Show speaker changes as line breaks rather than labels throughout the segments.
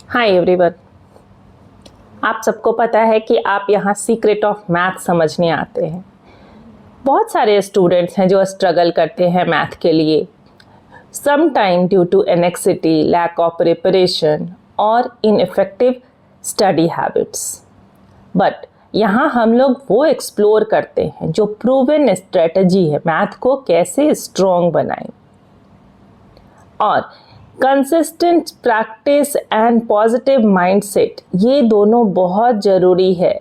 Hi everyone. आप सबको पता है कि आप यहाँ सीक्रेट ऑफ मैथ समझने आते हैं। बहुत सारे स्टूडेंट्स हैं जो स्ट्रगल करते हैं मैथ के लिए, some time due to anxiety, lack of preparation और इनइफेक्टिव स्टडी हैबिट्स। बट यहाँ हम लोग वो एक्सप्लोर करते हैं जो प्रूवन स्ट्रेटजी है मैथ को कैसे स्ट्रॉन्ग बनाएं। और consistent practice and positive mindset, ये दोनों बहुत ज़रूरी है।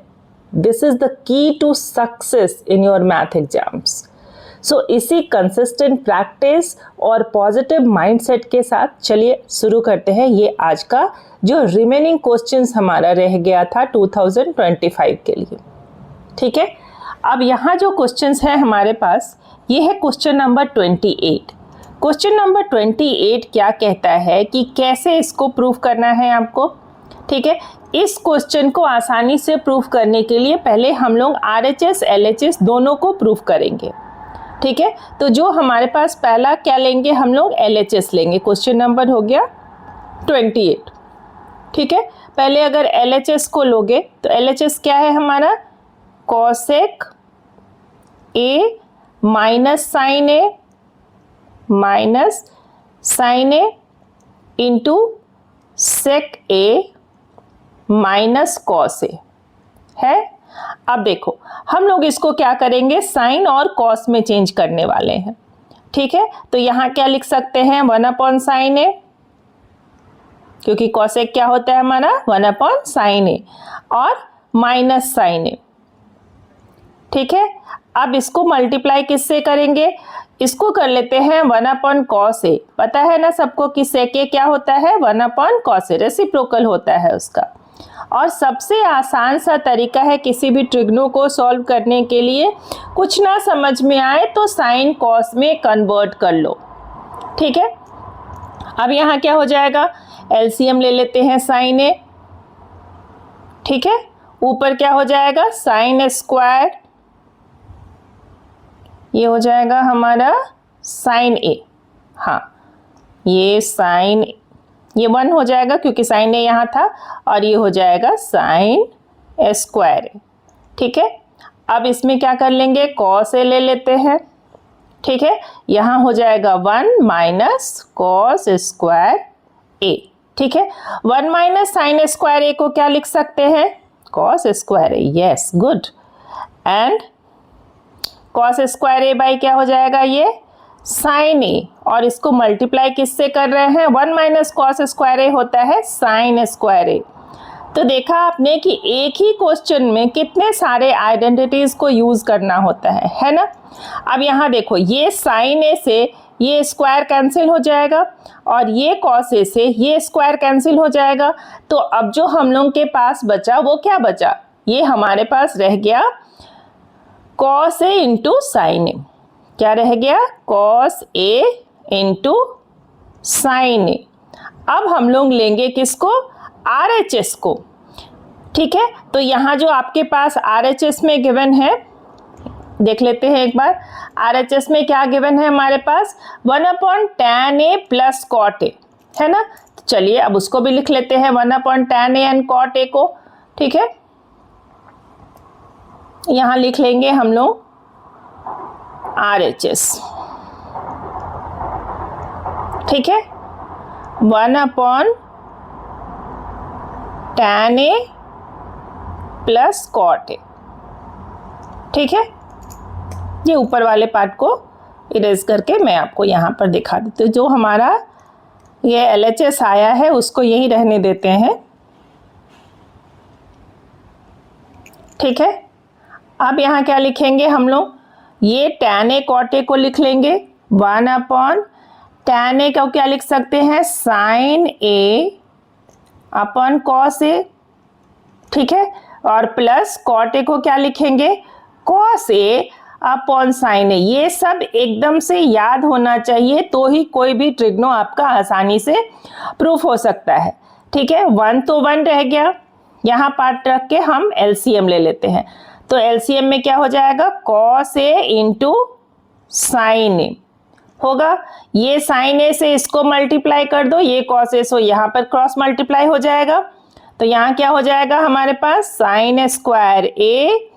This is the key to success in your math exams. So इसी कंसिस्टेंट प्रैक्टिस और पॉजिटिव माइंडसेट के साथ चलिए शुरू करते हैं ये आज का जो रिमेनिंग क्वेश्चंस हमारा रह गया था 2025 के लिए। ठीक है, अब यहाँ जो क्वेश्चंस हैं हमारे पास, ये है क्वेश्चन नंबर 28। क्वेश्चन नंबर 28 क्या कहता है कि कैसे इसको प्रूफ करना है आपको। ठीक है, इस क्वेश्चन को आसानी से प्रूफ करने के लिए पहले हम लोग RHS LHS दोनों को प्रूफ करेंगे। ठीक है, तो जो हमारे पास पहला क्या लेंगे, हम लोग LHS लेंगे। क्वेश्चन नंबर हो गया 28। ठीक है, पहले अगर LHS को लोगे तो LHS क्या है हमारा, cosec A minus sine A minus sine A into sec A minus cos A है। अब देखो हम लोग इसको क्या करेंगे, साइन और कॉस में चेंज करने वाले हैं। ठीक है, तो यहाँ क्या लिख सकते हैं, 1/sin A, क्योंकि कॉसेक क्या होता है हमारा 1/sin A, और माइनस साइन A। ठीक है, अब इसको मल्टीप्लाई किससे करेंगे, इसको कर लेते हैं 1/cos A। पता है ना सबको कि sec A क्या होता है, 1/cos A, रेसिप्रोकल होता है उसका। और सबसे आसान सा तरीका है किसी भी ट्रिग्नो को सॉल्व करने के लिए, कुछ ना समझ में आए तो साइन कॉस में कन्वर्ट कर लो। ठीक है, अब यहाँ क्या हो जाएगा, LCM ले लेते हैं साइन A। ठीक है, ऊपर क्या हो जाएगा, साइन स्क्वायर, ये हो जाएगा हमारा साइन A। हाँ, ये साइन, ये 1 हो जाएगा क्योंकि साइन A यहाँ था, और ये हो जाएगा साइन स्क्वायर A। ठीक है, अब इसमें क्या कर लेंगे, कॉस A ले लेते हैं। ठीक है, यहाँ हो जाएगा 1 माइनस कॉस स्क्वायर A। ठीक है, 1 माइनस साइन स्क्वायर A को क्या लिख सकते हैं, cos square A। Yes, good. And cos square A by क्या हो जाएगा, ये साइन A, और इसको मल्टीप्लाई किससे कर रहे हैं, 1 माइनस कॉस स्क्वायर A होता है साइन स्क्वायर A। तो देखा आपने कि एक ही क्वेश्चन में कितने सारे आइडेंटिटीज को यूज करना होता है ना। अब यहाँ देखो, ये साइन A से ये स्क्वायर कैंसिल हो जाएगा, और ये कॉस A से ये स्क्वायर कैंसिल हो जाएगा। तो अब जो हम लोग के पास बचा वो क्या बचा, ये हमारे पास रह गया cos A into sine A। क्या रह गया, cos A into sine A। अब हम लोग लेंगे किसको, RHS को। ठीक है, तो यहाँ जो आपके पास RHS में गिवन है, देख लेते हैं एक बार। RHS में क्या गिवन है हमारे पास, 1/tan A plus cot A है ना। तो चलिए अब उसको भी लिख लेते हैं, 1/tan A and cot A को। ठीक है, यहाँ लिख लेंगे हम लोग RHS। ठीक है, 1/tan A plus cot A। ठीक है, ये ऊपर वाले पार्ट को इरेज करके मैं आपको यहाँ पर दिखा देती हूँ। जो हमारा ये LHS आया है उसको यही रहने देते हैं। ठीक है, अब यहाँ क्या लिखेंगे हम लोग, ये tan A cot A को लिख लेंगे, 1/tan A को क्या लिख सकते हैं, sine A upon cos A। ठीक है, और प्लस cot A को क्या लिखेंगे, cos A upon sine A। ये सब एकदम से याद होना चाहिए, तो ही कोई भी ट्रिग्नो आपका आसानी से प्रूफ हो सकता है। ठीक है, 1 तो 1 रह गया, यहाँ पार्ट रख के हम LCM ले लेते हैं। तो LCM में क्या हो जाएगा, cos A into sine A। होगा। ये साइन ए से इसको मल्टीप्लाई कर दो, ये कॉस ए, सो यहाँ पर क्रॉस मल्टीप्लाई हो जाएगा। तो यहाँ क्या हो जाएगा हमारे पास, साइन स्क्वायर ए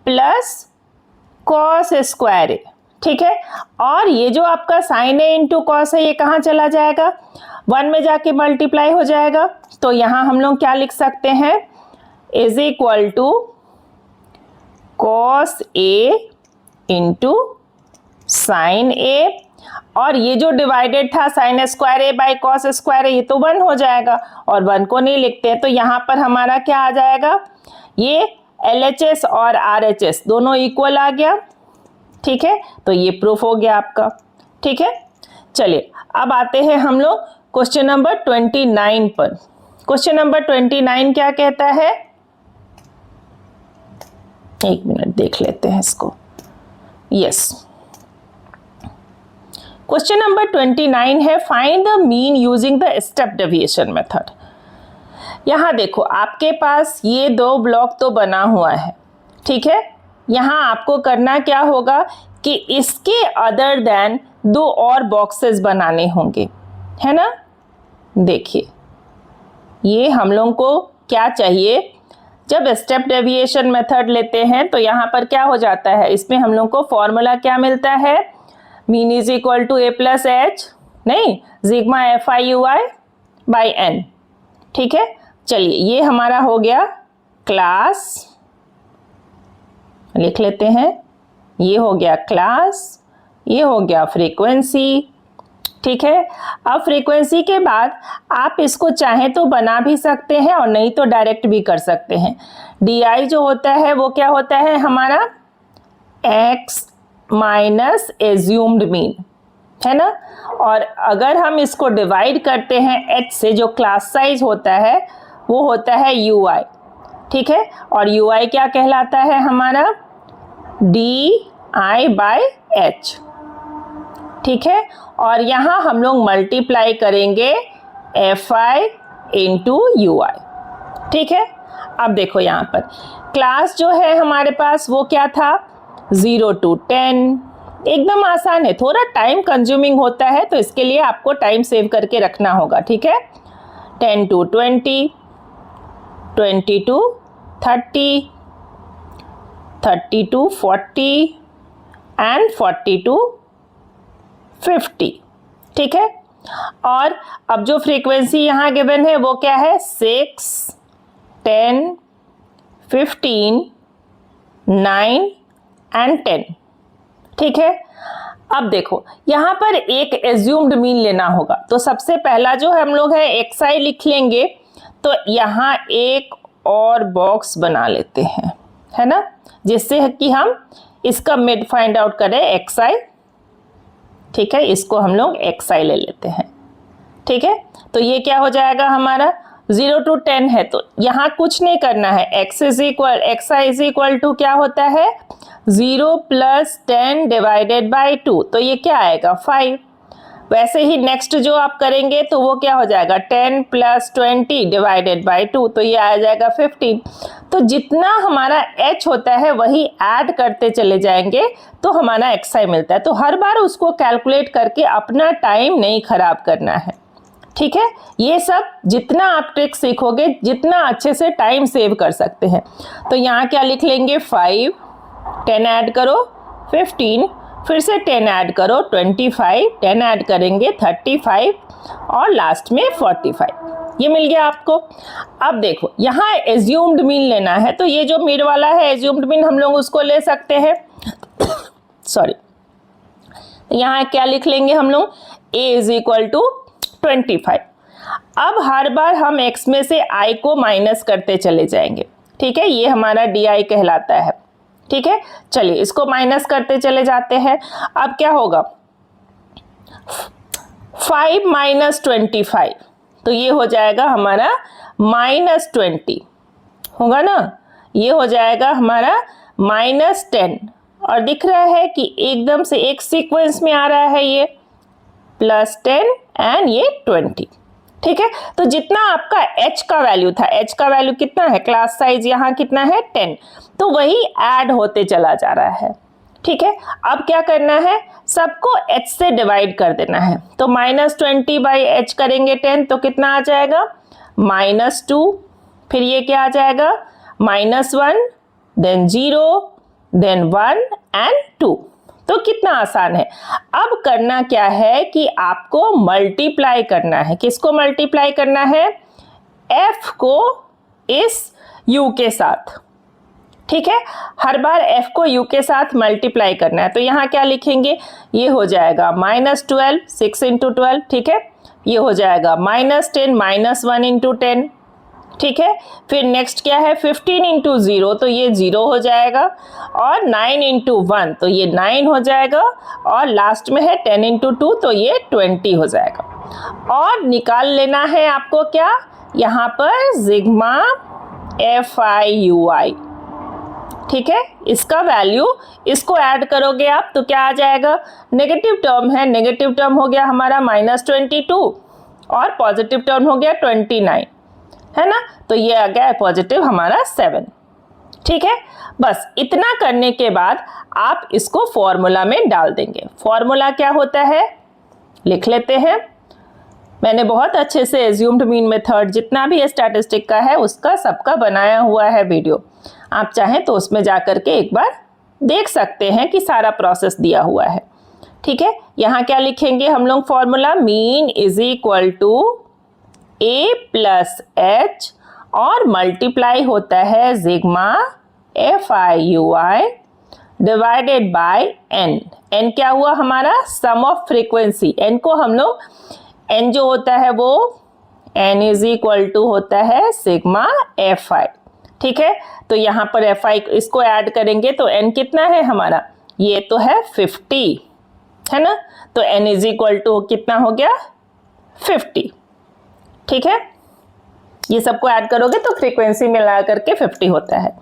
प्लस कॉस स्क्वायर ए। ठीक है, और ये जो आपका साइन ए इंटू कॉस है ये कहाँ चला जाएगा, 1 में जाके मल्टीप्लाई हो जाएगा। तो यहाँ हम लोग क्या लिख सकते हैं, is equal to cos A into sine A, और ये जो डिवाइडेड था sine square A by cos square A, ये तो 1 हो जाएगा, और 1 को नहीं लिखते हैं तो यहाँ पर हमारा क्या आ जाएगा, ये LHS और RHS दोनों इक्वल आ गया। ठीक है, तो ये प्रूफ हो गया आपका। ठीक है, चलिए अब आते हैं हम लोग क्वेश्चन नंबर 29 पर। क्वेश्चन नंबर 29 क्या कहता है, एक मिनट देख लेते हैं इसको। यस, क्वेश्चन नंबर 29 है, find the mean using the step deviation method. यहाँ देखो आपके पास ये 2 ब्लॉक तो बना हुआ है। ठीक है, यहाँ आपको करना क्या होगा कि इसके अदर देन 2 और बॉक्सेस बनाने होंगे, है ना। देखिए ये हम लोग को क्या चाहिए, जब स्टेप डेविएशन मेथड लेते हैं तो यहाँ पर क्या हो जाता है, इसमें हम लोग को फॉर्मूला क्या मिलता है, mean is equal to A plus H, नहीं, sigma F I U I by N. ठीक है, चलिए ये हमारा हो गया क्लास, लिख लेते हैं, ये हो गया क्लास, ये हो गया फ्रीक्वेंसी। ठीक है, अब फ्रीक्वेंसी के बाद आप इसको चाहें तो बना भी सकते हैं और नहीं तो डायरेक्ट भी कर सकते हैं। DI जो होता है वो क्या होता है हमारा, x माइनस एज्यूम्ड मीन, है ना। और अगर हम इसको डिवाइड करते हैं h से, जो क्लास साइज होता है वो होता है UI। ठीक है, और UI क्या कहलाता है हमारा, DI बाय H। ठीक है, और यहाँ हम लोग मल्टीप्लाई करेंगे FI इंटू UI। ठीक है, अब देखो यहाँ पर क्लास जो है हमारे पास वो क्या था, 0 to 10। एकदम आसान है, थोड़ा टाइम कंज्यूमिंग होता है तो इसके लिए आपको टाइम सेव करके रखना होगा। ठीक है, 10 to 20, 20 to 30, 30 to 40 and 40 to 50। ठीक है, और अब जो फ्रीक्वेंसी यहाँ गिवन है वो क्या है, 6, 10, 15, 9 एंड 10। ठीक है, अब देखो यहाँ पर एक एज्यूम्ड मीन लेना होगा, तो सबसे पहला जो हम लोग है XI लिख लेंगे। तो यहाँ एक और बॉक्स बना लेते हैं, है ना, जिससे कि हम इसका मिड फाइंड आउट करें XI। ठीक है, इसको हम लोग XI ले लेते हैं। ठीक है, तो ये क्या हो जाएगा हमारा, 0 to 10 है तो यहाँ कुछ नहीं करना है, XI इज इक्वल टू क्या होता है, 0 प्लस 10 डिवाइडेड बाई 2, तो ये क्या आएगा 5। वैसे ही नेक्स्ट जो आप करेंगे तो वो क्या हो जाएगा, 10 प्लस 20 डिवाइडेड बाई 2, तो ये आ जाएगा 15। तो जितना हमारा h होता है वही ऐड करते चले जाएंगे तो हमारा XI मिलता है। तो हर बार उसको कैलकुलेट करके अपना टाइम नहीं खराब करना है। ठीक है, ये सब जितना आप ट्रिक सीखोगे जितना अच्छे से टाइम सेव कर सकते हैं। तो यहाँ क्या लिख लेंगे, 5, 10 ऐड करो 15, फिर से 10 ऐड करो 25, 10 ऐड करेंगे 35 और लास्ट में 45। ये मिल गया आपको। अब देखो यहाँ एज्यूम्ड मीन लेना है, तो ये जो मिड वाला है एज्यूम्ड मीन हम लोग उसको ले सकते हैं। सॉरी, यहाँ क्या लिख लेंगे हम लोग, a इज इक्वल टू 25। अब हर बार हम x में से i को माइनस करते चले जाएंगे। ठीक है, ये हमारा DI कहलाता है। ठीक है, चलिए इसको माइनस करते चले जाते हैं। अब क्या होगा, 5 माइनस 25, तो ये हो जाएगा हमारा -20 होगा ना, ये हो जाएगा हमारा -10। और दिख रहा है कि एकदम से एक सीक्वेंस में आ रहा है ये +10 एंड ये 20। ठीक है, तो जितना आपका h का वैल्यू था, h का वैल्यू कितना है, क्लास साइज यहाँ कितना है 10, तो वही ऐड होते चला जा रहा है। ठीक है, अब क्या करना है, सबको h से डिवाइड कर देना है। तो -20/h करेंगे 10 तो कितना आ जाएगा, -2, फिर ये क्या आ जाएगा, -1, देन 0, देन 1 एंड 2। तो कितना आसान है। अब करना क्या है कि आपको मल्टीप्लाई करना है। किसको मल्टीप्लाई करना है, f को इस u के साथ। ठीक है, हर बार f को u के साथ मल्टीप्लाई करना है। तो यहाँ क्या लिखेंगे, ये हो जाएगा -12, 6 × 12, ठीक है, ये हो जाएगा -10, -1 × 10, ठीक है। फिर नेक्स्ट क्या है, 15 × 0 तो ये 0 हो जाएगा, और 9 × 1 तो ये 9 हो जाएगा, और लास्ट में है 10 × 2 तो ये 20 हो जाएगा। और निकाल लेना है आपको क्या, यहाँ पर सिग्मा FIUI, ठीक है, इसका वैल्यू, इसको ऐड करोगे आप तो क्या आ जाएगा, नेगेटिव टर्म है, नेगेटिव टर्म हो गया हमारा -22 और पॉजिटिव टर्म हो गया 29, है ना, तो ये आ गया पॉजिटिव हमारा 7। ठीक है, बस इतना करने के बाद आप इसको फॉर्मूला में डाल देंगे। फॉर्मूला क्या होता है, लिख लेते हैं। मैंने बहुत अच्छे से एज्यूम्ड मीन मेथड जितना भी स्टैटिस्टिक का है उसका सबका बनाया हुआ है वीडियो, आप चाहें तो उसमें जा करके एक बार देख सकते हैं कि सारा प्रोसेस दिया हुआ है। ठीक है, यहाँ क्या लिखेंगे हम लोग, formula mean is equal to a plus h और मल्टीप्लाई होता है sigma FIUI divided by n। n क्या हुआ हमारा, सम ऑफ फ्रीक्वेंसी। n को हम लोग, n जो होता है वो n इज इक्वल टू होता है सिग्मा FI। ठीक है, तो यहाँ पर FI इसको ऐड करेंगे तो n कितना है हमारा, ये तो है 50, है ना, तो n इज इक्वल टू कितना हो गया 50। ठीक है, ये सबको ऐड करोगे तो फ्रीक्वेंसी मिला करके 50 होता है।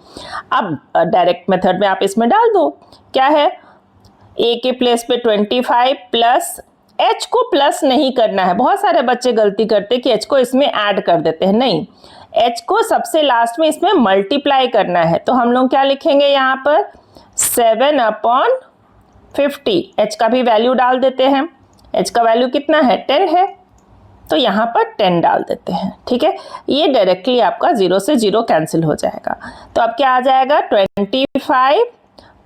अब डायरेक्ट मेथड में आप इसमें डाल दो, क्या है, a के प्लेस पे 25 प्लस h को प्लस नहीं करना है। बहुत सारे बच्चे गलती करते कि h को इसमें ऐड कर देते हैं, नहीं, h को सबसे लास्ट में इसमें मल्टीप्लाई करना है। तो हम लोग क्या लिखेंगे यहाँ पर 7/50, h का भी वैल्यू डाल देते हैं। h का वैल्यू कितना है, 10 है, तो यहाँ पर 10 डाल देते हैं। ठीक है, ये डायरेक्टली आपका 0 से 0 कैंसिल हो जाएगा। तो अब क्या आ जाएगा, 25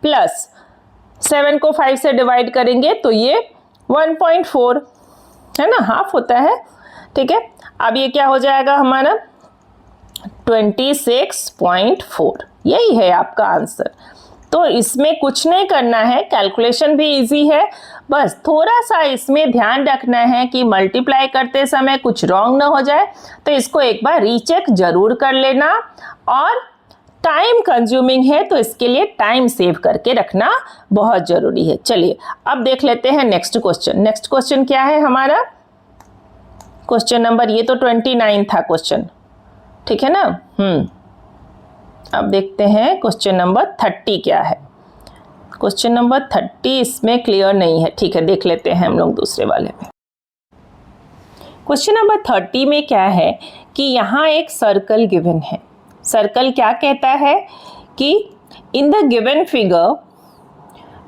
प्लस 7 को 5 से डिवाइड करेंगे तो ये 1.4, है ना, हाफ होता है। ठीक है, अब ये क्या हो जाएगा हमारा 26.4, यही है आपका आंसर। तो इसमें कुछ नहीं करना है, कैलकुलेशन भी इजी है, बस थोड़ा सा इसमें ध्यान रखना है कि मल्टीप्लाई करते समय कुछ रॉन्ग ना हो जाए। तो इसको एक बार रीचेक जरूर कर लेना, और टाइम कंज्यूमिंग है तो इसके लिए टाइम सेव करके रखना बहुत जरूरी है। चलिए अब देख लेते हैं नेक्स्ट क्वेश्चन। नेक्स्ट क्वेश्चन क्या है हमारा, क्वेश्चन नंबर, ये तो 29 था क्वेश्चन, ठीक है ना। अब देखते हैं क्वेश्चन नंबर 30 क्या है। क्वेश्चन नंबर 30 इसमें क्लियर नहीं है, ठीक है, देख लेते हैं हम लोग दूसरे वाले में। क्वेश्चन नंबर 30 में क्या है कि यहाँ एक सर्कल गिवन है। सर्कल क्या कहता है कि in the given figure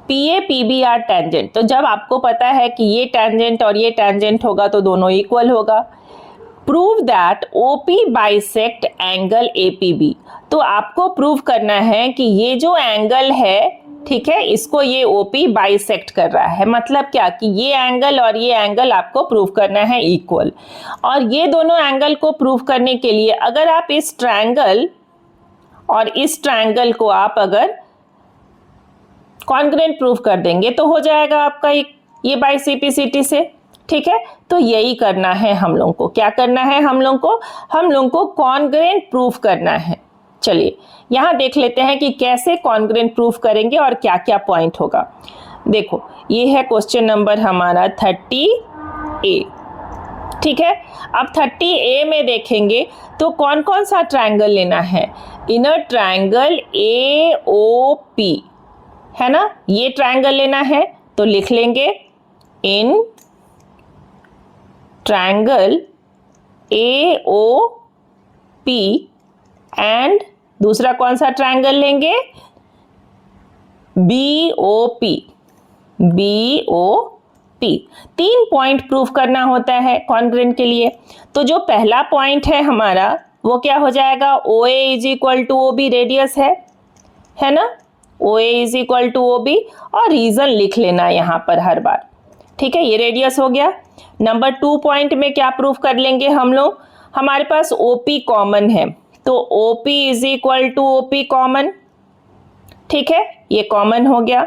PA PB are tangent. तो जब आपको पता है कि ये टेंजेंट और ये टेंजेंट होगा तो दोनों इक्वल होगा। Prove that OP bisect angle APB। तो आपको प्रूव करना है कि ये जो एंगल है, ठीक है, इसको ये OP बाइसेक्ट कर रहा है। मतलब क्या कि ये एंगल और ये एंगल आपको प्रूव करना है इक्वल। और ये दोनों एंगल को प्रूव करने के लिए अगर आप इस ट्रायंगल और इस ट्रायंगल को आप अगर कॉन्ग्रुएंट प्रूव कर देंगे तो हो जाएगा आपका ये बाई CP/CT से। ठीक है, तो यही करना है हम लोग को। क्या करना है हम लोग को कॉन्ग्रुएंट प्रूफ करना है। चलिए यहाँ देख लेते हैं कि कैसे कॉन्ग्रुएंट प्रूफ करेंगे और क्या क्या पॉइंट होगा। देखो ये है क्वेश्चन नंबर हमारा 30A। ठीक है, अब 30A में देखेंगे तो कौन कौन सा ट्रायंगल लेना है। इनर ट्रायंगल AOP, है ना, ये ट्रायंगल लेना है। तो लिख लेंगे इन ट्रायंगल AOP एंड दूसरा कौन सा ट्रायंगल लेंगे, BOP, BOP 3 पॉइंट प्रूफ करना होता है कॉन्ग्रुएंट के लिए। तो जो पहला पॉइंट है हमारा वो क्या हो जाएगा, OA is equal to OB radius है ना, OA is equal to OB, और रीजन लिख लेना यहाँ पर हर बार, ठीक है। ये रेडियस हो गया। नंबर 2 पॉइंट में क्या प्रूफ कर लेंगे हम लोग, हमारे पास OP कॉमन है, तो OP is equal to OP common, ठीक है, ये कॉमन हो गया।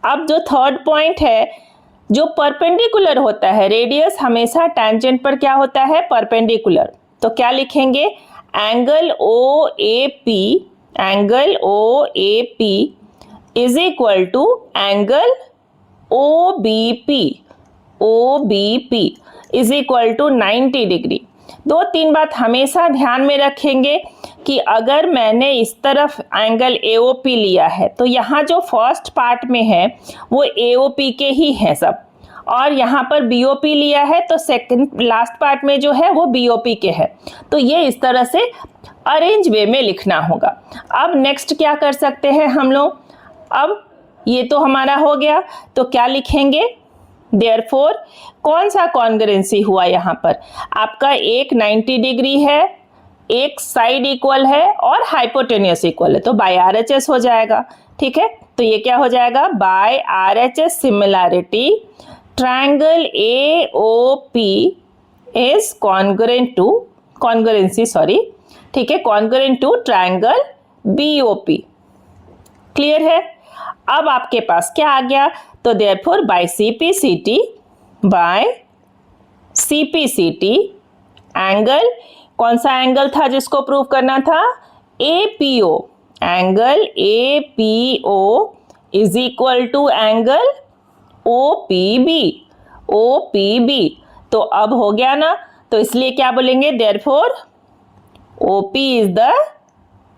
अब जो थर्ड पॉइंट है, जो परपेंडिकुलर होता है, रेडियस हमेशा टैंजेंट पर क्या होता है, परपेंडिकुलर, तो क्या लिखेंगे, angle OAP, angle OAP is equal to angle OBP, OBP is equal to 90 degree. 2-3 बात हमेशा ध्यान में रखेंगे कि अगर मैंने इस तरफ एंगल AOP लिया है तो यहाँ जो फर्स्ट पार्ट में है वो AOP के ही हैं सब, और यहाँ पर BOP लिया है तो सेकंड लास्ट पार्ट में जो है वो BOP के है। तो ये इस तरह से अरेंज वे में लिखना होगा। अब नेक्स्ट क्या कर सकते हैं हम लोग, अब ये तो हमारा हो गया, तो क्या लिखेंगे, देयरफॉर कौन सा कॉन्ग्रुएंसी हुआ यहाँ पर, आपका एक 90 डिग्री है, एक साइड इक्वल है और हाइपोटेन्यूस इक्वल है, तो बाय RHS हो जाएगा, ठीक है। तो ये क्या हो जाएगा, by RHS similarity triangle AOP is congruent to, congruency sorry, ठीक है, congruent to triangle BOP। Clear है। अब आपके पास क्या आ गया, तो therefore by CPCT, by CPCT angle, कौन सा एंगल था जिसको प्रूव करना था, APO, angle APO is equal to angle OPB, OPB। तो अब हो गया ना, तो इसलिए क्या बोलेंगे, therefore OP is the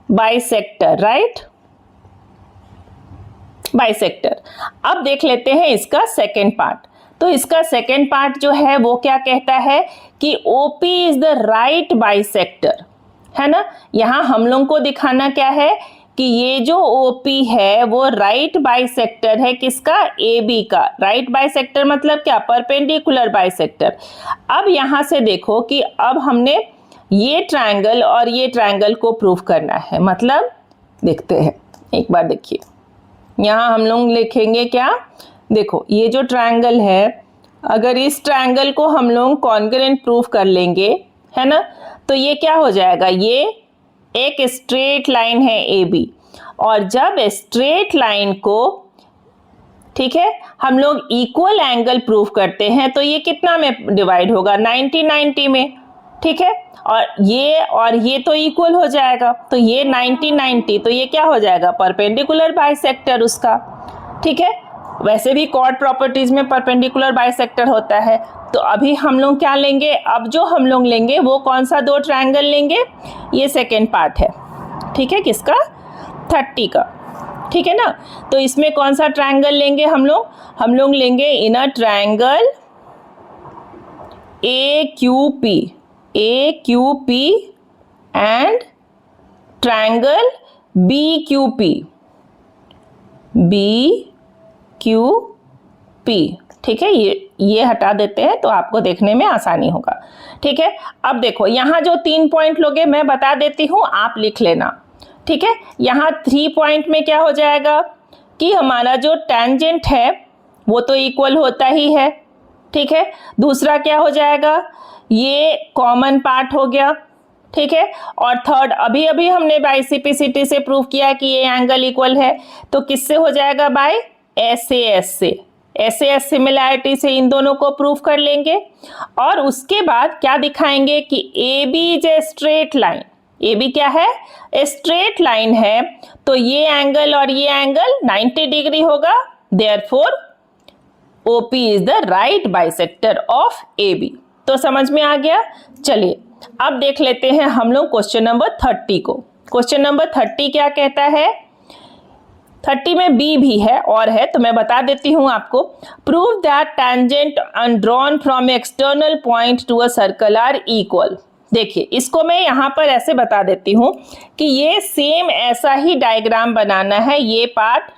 bisector, right, bisector. अब देख लेते हैं इसका सेकेंड पार्ट। तो इसका सेकेंड पार्ट जो है वो क्या कहता है कि OP is the right bisector, है ना। यहाँ हम लोग को दिखाना क्या है कि ये जो OP है वो राइट बाइसेक्टर है किसका, AB का। राइट बाइसेक्टर मतलब क्या, परपेंडिकुलर बाइसेक्टर। अब यहाँ से देखो कि अब हमने ये ट्रायंगल और ये ट्रायंगल को प्रूव करना है, मतलब देखते हैं एक बार, देखिए यहाँ हम लोग लिखेंगे क्या, देखो ये जो ट्रायंगल है, अगर इस ट्रायंगल को हम लोग कॉन्ग्रुएंट प्रूफ कर लेंगे, है ना, तो ये क्या हो जाएगा, ये एक स्ट्रेट लाइन है AB, और जब स्ट्रेट लाइन को, ठीक है, हम लोग इक्वल एंगल प्रूफ करते हैं तो ये कितना में डिवाइड होगा, 90-90 में, ठीक है, और ये तो इक्वल हो जाएगा, तो ये 90-90, तो ये क्या हो जाएगा, परपेंडिकुलर बाइसेक्टर उसका, ठीक है। वैसे भी कॉर्ड प्रॉपर्टीज में परपेंडिकुलर बाइसेक्टर होता है। तो अभी हम लोग क्या लेंगे, अब जो हम लोग लेंगे वो कौन सा 2 ट्रायंगल लेंगे, ये सेकेंड पार्ट है, ठीक है, किसका, 30 का, ठीक है ना। तो इसमें कौन सा ट्रायंगल लेंगे हम लोग लेंगे inner triangle AQP and triangle BQP, ठीक है। ये हटा देते हैं तो आपको देखने में आसानी होगा, ठीक है। अब देखो यहाँ जो 3 पॉइंट लोगे मैं बता देती हूँ, आप लिख लेना, ठीक है। यहाँ 3 पॉइंट में क्या हो जाएगा कि हमारा जो टैंजेंट है वो तो इक्वल होता ही है, ठीक है। दूसरा क्या हो जाएगा, ये कॉमन पार्ट हो गया, ठीक है। और थर्ड, अभी अभी हमने बाय CPCT से प्रूव किया कि ये एंगल इक्वल है, तो किससे हो जाएगा, बाय SAS से, SAS सिमिलैरिटी से इन दोनों को प्रूव कर लेंगे। और उसके बाद क्या दिखाएंगे कि AB is a straight line, AB क्या है, स्ट्रेट लाइन है, तो ये एंगल और ये एंगल 90 डिग्री होगा, therefore OP is the right bisector of AB। तो समझ में आ गया। चलिए अब देख लेते हैं हम लोग क्वेश्चन नंबर 30 को। क्वेश्चन नंबर 30 क्या कहता है, 30 में B भी है और है, तो मैं बता देती हूं आपको। Prove that tangent undrawn from external point to a circle are equal. देखिए इसको मैं यहाँ पर ऐसे बता देती हूँ कि ये सेम ऐसा ही डायग्राम बनाना है, ये पार्ट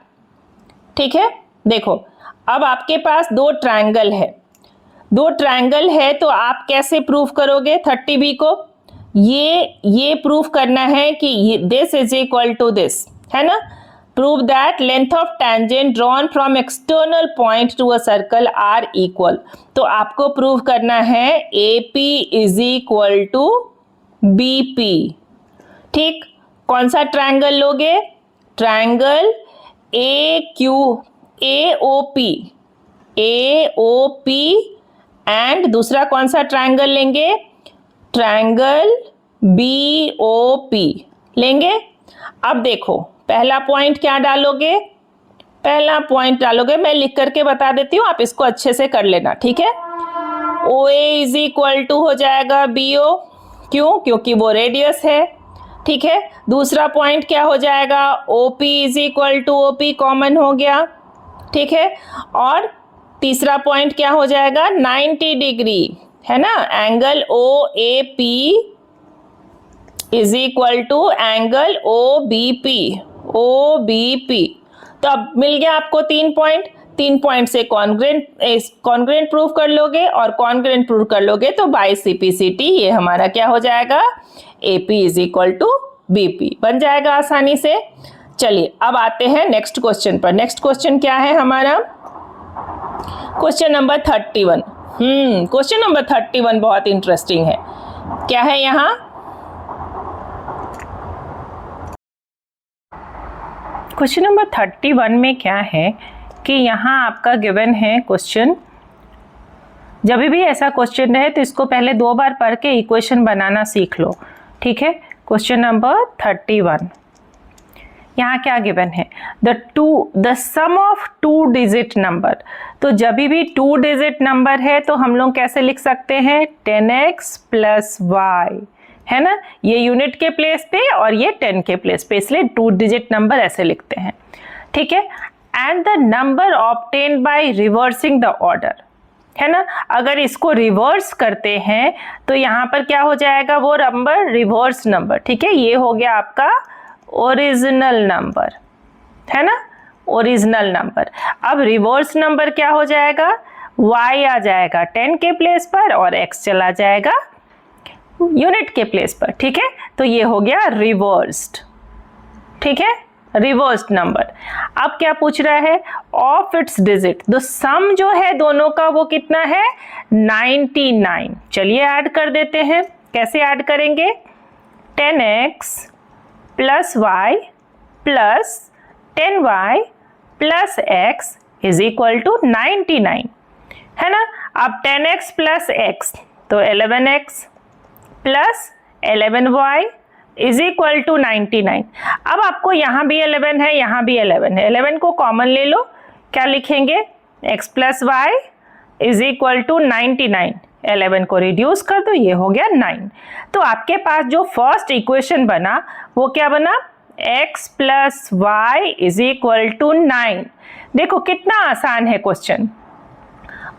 ठीक है, देखो अब आपके पास दो ट्रायंगल है तो आप कैसे प्रूफ करोगे 30b को? ये प्रूफ करना है कि this is equal to this, है ना। Prove that length of tangent drawn from external point to a circle are equal. तो आपको प्रूव करना है AP is equal to BP। ठीक, कौन सा ट्रायंगल लोगे? ट्रायंगल AOP एंड दूसरा कौन सा ट्रायंगल लेंगे? ट्रायंगल BOP लेंगे। अब देखो पहला पॉइंट क्या डालोगे? मैं लिख करके बता देती हूँ, आप इसको अच्छे से कर लेना, ठीक है। OA इज इक्वल टू हो जाएगा BO, क्यों? क्योंकि वो रेडियस है, ठीक है। दूसरा पॉइंट क्या हो जाएगा? OP is equal to OP common हो गया, ठीक है। और तीसरा पॉइंट क्या हो जाएगा? 90 डिग्री, है ना। Angle OAP is equal to angle OBP। तो अब मिल गया आपको 3 पॉइंट से कॉन्ग्रुएंट प्रूफ कर लोगे, और कॉन्ग्रुएंट प्रूफ कर लोगे तो बाय CPCT ये हमारा क्या हो जाएगा? AP is equal to BP बन जाएगा आसानी से। चलिए अब आते हैं नेक्स्ट क्वेश्चन पर। नेक्स्ट क्वेश्चन क्या है हमारा? Question number 31। क्वेश्चन नंबर 31 बहुत इंटरेस्टिंग है। क्या है यहाँ? क्वेश्चन नंबर 31 में क्या है कि यहाँ आपका गिवन है क्वेश्चन। जब भी ऐसा क्वेश्चन रहे तो इसको पहले 2 बार पढ़ के इक्वेशन बनाना सीख लो, ठीक है। क्वेश्चन नंबर 31, यहाँ क्या गिवन है? The sum of 2 digit number. तो जब भी 2 डिजिट नंबर है तो हम लोग कैसे लिख सकते हैं? 10x प्लस y, है ना। ये यूनिट के प्लेस पे और ये 10 के प्लेस पे, इसलिए 2 डिजिट नंबर ऐसे लिखते हैं, ठीक है। And the number obtain by reversing the order, है ना। अगर इसको रिवर्स करते हैं तो यहाँ पर क्या हो जाएगा? वो नंबर रिवर्स नंबर, ठीक है। ये हो गया आपका ओरिजिनल नंबर, है ना, ओरिजिनल नंबर। अब रिवर्स नंबर क्या हो जाएगा? y आ जाएगा 10 के प्लेस पर और x चला जाएगा यूनिट के प्लेस पर, ठीक है। तो ये हो गया रिवर्स्ड, ठीक है, रिवर्स्ड नंबर। अब क्या पूछ रहा है? Of its digit. तो सम जो है दोनों का वो कितना है? 99। चलिए ऐड कर देते हैं। कैसे ऐड करेंगे? 10x plus y plus 10y plus x is equal to 99, है ना। अब 10x प्लस x तो 11x plus 11y is equal to 99। अब आपको यहाँ भी 11 है, यहाँ भी 11 है, 11 को कॉमन ले लो। क्या लिखेंगे? x plus y is equal to 99। 11 को रिड्यूस कर दो, ये हो गया 9। तो आपके पास जो फर्स्ट इक्वेशन बना वो क्या बना? x plus y is equal to 9। देखो कितना आसान है क्वेश्चन।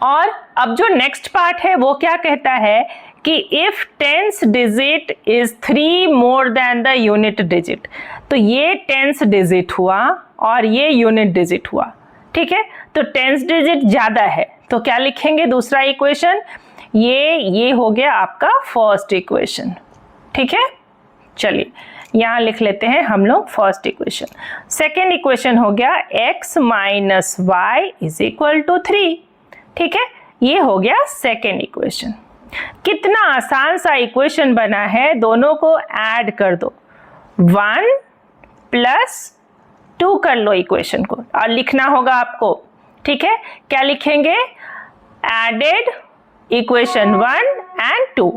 और अब जो नेक्स्ट पार्ट है वो क्या कहता है कि if tens digit is 3 more than the unit digit. तो ये टेंस डिजिट हुआ और ये यूनिट डिजिट हुआ, ठीक है। तो टेंस डिजिट ज्यादा है तो क्या लिखेंगे दूसरा इक्वेशन? ये हो गया आपका फर्स्ट इक्वेशन, ठीक है। चलिए यहाँ लिख लेते हैं हम लोग फर्स्ट इक्वेशन। सेकेंड इक्वेशन हो गया x minus y is equal to 3, ठीक है। ये हो गया सेकेंड इक्वेशन। कितना आसान सा इक्वेशन बना है, दोनों को ऐड कर दो, 1 प्लस 2 कर लो इक्वेशन को और लिखना होगा आपको, ठीक है। क्या लिखेंगे? Added equation 1 and 2।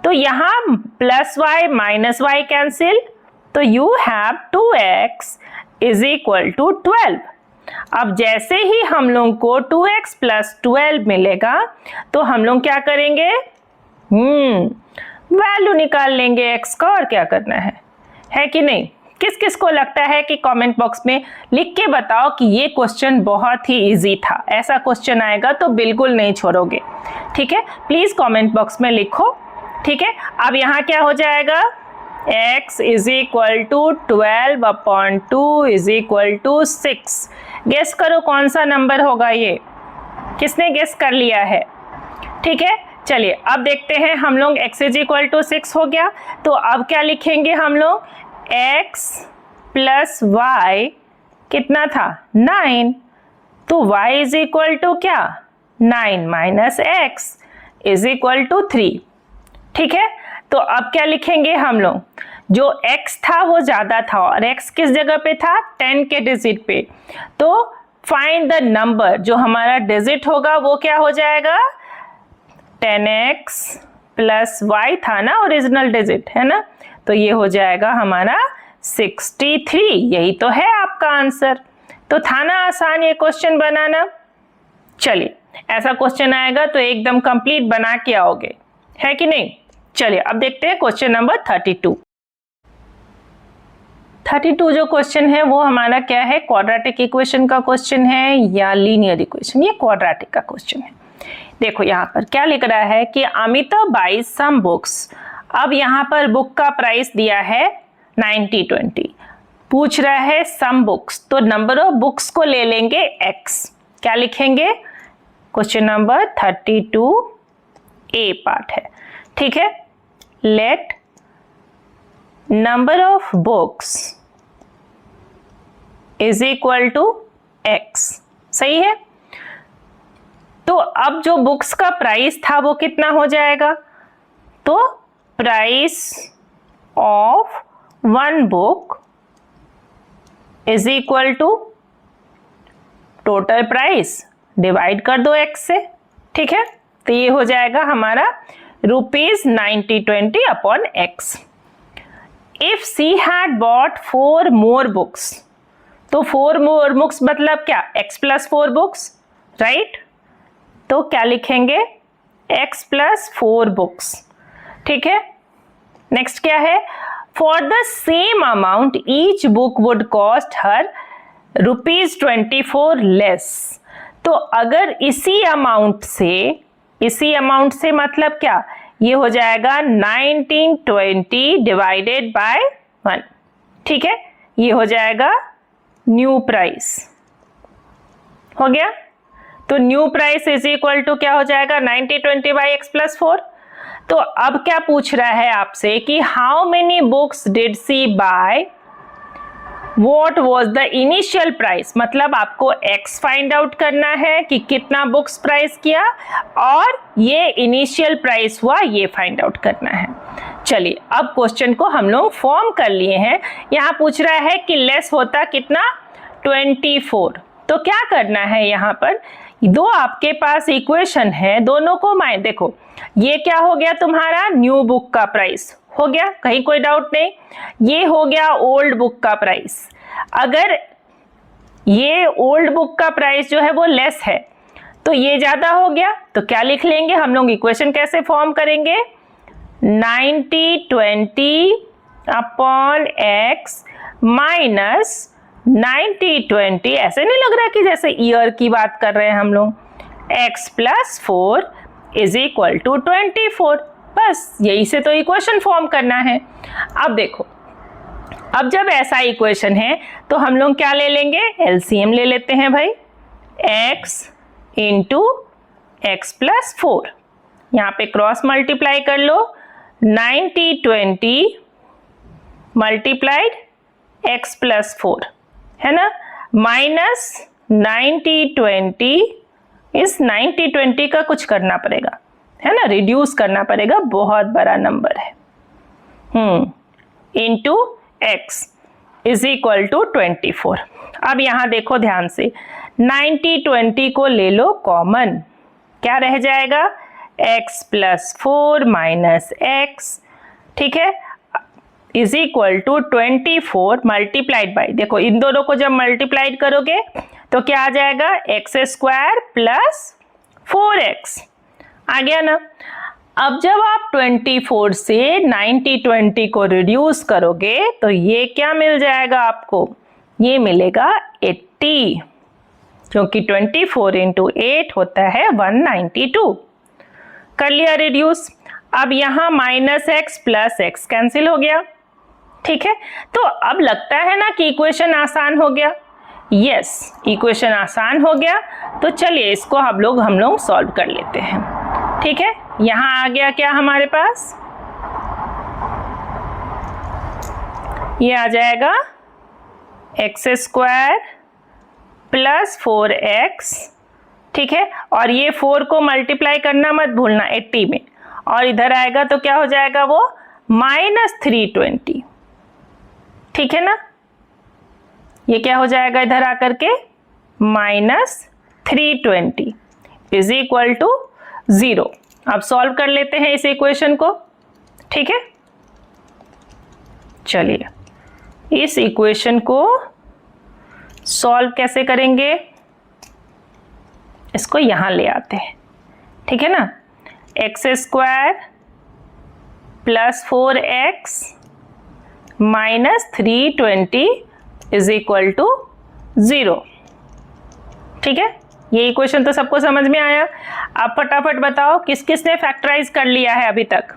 तो यहाँ plus Y minus Y cancel, तो you have 2x is equal to 12। अब जैसे ही हम लोग को 2x प्लस 12 मिलेगा तो हम लोग क्या करेंगे? वैल्यू निकाल लेंगे x का, और क्या करना है कि नहीं? किस किस को लगता है कि कमेंट बॉक्स में लिख के बताओ कि ये क्वेश्चन बहुत ही इजी था। ऐसा क्वेश्चन आएगा तो बिल्कुल नहीं छोड़ोगे, ठीक है। प्लीज कमेंट बॉक्स में लिखो, ठीक है। अब यहाँ क्या हो जाएगा? x is equal to 12 upon 2 is equal to 6। Guess करो कौन सा नंबर होगा ये, किसने गेस कर लिया है? ठीक है, चलिए अब देखते हैं हम लोग x इज इक्वल टू 6 हो गया, तो अब क्या लिखेंगे हम लोग? x प्लस वाई कितना था? 9, तो y इज इक्वल टू क्या? 9 minus x is equal to 3। ठीक है, तो अब क्या लिखेंगे हम लोग? जो x था वो ज़्यादा था और x किस जगह पे था? 10 के डिजिट पे, तो फाइंड द नंबर, जो हमारा डिजिट होगा वो क्या हो जाएगा? 10x प्लस y था ना ओरिजिनल डिजिट, है ना, तो ये हो जाएगा हमारा 63। यही तो है आपका आंसर। तो था ना आसान ये क्वेश्चन बनाना? चलिए, ऐसा क्वेश्चन आएगा तो एकदम कंप्लीट बना के आओगे, है कि नहीं? चलिए अब देखते हैं क्वेश्चन नंबर 32। 32 जो क्वेश्चन है वो हमारा क्या है? क्वाड्रेटिक इक्वेशन का क्वेश्चन है या लीनियर इक्वेशन? ये क्वाड्रेटिक का क्वेश्चन है। देखो यहाँ पर क्या लिख रहा है कि अमिता बाइज सम बुक्स। अब यहाँ पर बुक का प्राइस दिया है 90-20, पूछ रहा है सम बुक्स, तो नंबर ऑफ बुक्स को ले लेंगे x। क्या लिखेंगे? क्वेश्चन नंबर 32 ए पार्ट है। ठीक है, let number of books is equal to x। सही है, तो अब जो बुक्स का प्राइस था वो कितना हो जाएगा? तो price of 1 book is equal to total price, divide कर दो x से। ठीक है, तो ये हो जाएगा हमारा ₹90-20 upon x। If she had bought 4 more books, तो 4 मोर बुक्स मतलब क्या? x plus 4 books, right? तो क्या लिखेंगे? x plus 4 books. ठीक है, नेक्स्ट क्या है? For the same amount each book would cost her ₹24 less. तो अगर इसी अमाउंट से मतलब क्या? ये हो जाएगा 1920 डिवाइडेड बाय 1। ठीक है, ये हो जाएगा न्यू प्राइस। हो गया, तो new price is equal to क्या हो जाएगा? 90-20 बाई x प्लस 4। तो अब क्या पूछ रहा है आपसे कि how many books did she buy, what was the initial price, मतलब आपको x फाइंड आउट करना है कि कितना बुक्स प्राइस किया, और ये इनिशियल प्राइस हुआ ये फाइंड आउट करना है। चलिए अब क्वेश्चन को हम लोग फॉर्म कर लिए हैं। यहाँ पूछ रहा है कि लेस होता कितना? 24। तो क्या करना है? यहाँ पर दो आपके पास इक्वेशन है, दोनों को देखो, ये क्या हो गया तुम्हारा? न्यू बुक का प्राइस हो गया, कहीं कोई डाउट नहीं। ये हो गया ओल्ड बुक का प्राइस। अगर ये ओल्ड बुक का प्राइस जो है वो लेस है तो ये ज्यादा हो गया, तो क्या लिख लेंगे हम लोग? इक्वेशन कैसे फॉर्म करेंगे? 90-20 अपॉन x माइनस 90-20, ऐसे नहीं लग रहा कि जैसे ईयर की बात कर रहे हैं हम लोग, x plus 4 is equal to 24। बस यही से तो इक्वेशन फॉर्म करना है। अब देखो, अब जब ऐसा इक्वेशन है तो हम लोग क्या ले लेंगे? एलसीएम ले लेते हैं भाई, x इंटू एक्स प्लस 4, यहाँ पे क्रॉस मल्टीप्लाई कर लो, 90-20 मल्टीप्लाइड x प्लस 4, है ना, माइनस 90-20, इस 90-20 का कुछ करना पड़ेगा, है ना, रिड्यूस करना पड़ेगा, बहुत बड़ा नंबर है, into x is equal to 24। अब यहाँ देखो ध्यान से, 90-20 को ले लो कॉमन, क्या रह जाएगा? x प्लस 4 माइनस एक्स, ठीक है, is equal to 24 multiplied by, देखो इन दोनों को जब मल्टीप्लाइड करोगे तो क्या आ जाएगा? एक्स स्क्वायर प्लस 4x, आ गया ना। अब जब आप 24 से 90-20 को रिड्यूस करोगे तो ये क्या मिल जाएगा आपको? ये मिलेगा 80, क्योंकि 24 इंटू 8 होता है 192। कर लिया रिड्यूस। अब यहाँ minus x plus x cancel हो गया, ठीक है। तो अब लगता है ना कि इक्वेशन आसान हो गया, यस, इक्वेशन आसान हो गया। तो चलिए इसको हम लोग सॉल्व कर लेते हैं। ठीक है, यहाँ आ गया क्या हमारे पास, ये आ जाएगा एक्स स्क्वायर प्लस 4x। ठीक है, और ये 4 को मल्टीप्लाई करना मत भूलना 80 में, और इधर आएगा तो क्या हो जाएगा वो -320। ठीक है ना, ये क्या हो जाएगा इधर आकर के -320 इज इक्वल टू 0। अब सॉल्व कर लेते हैं इस इक्वेशन को। ठीक है, चलिए इस इक्वेशन को सॉल्व कैसे करेंगे, इसको यहां ले आते हैं। ठीक है ना, x square plus 4x -320 is equal to 0। ठीक है, ये इक्वेशन तो सबको समझ में आया। आप फटाफट बताओ किस किस ने फैक्टराइज कर लिया है अभी तक।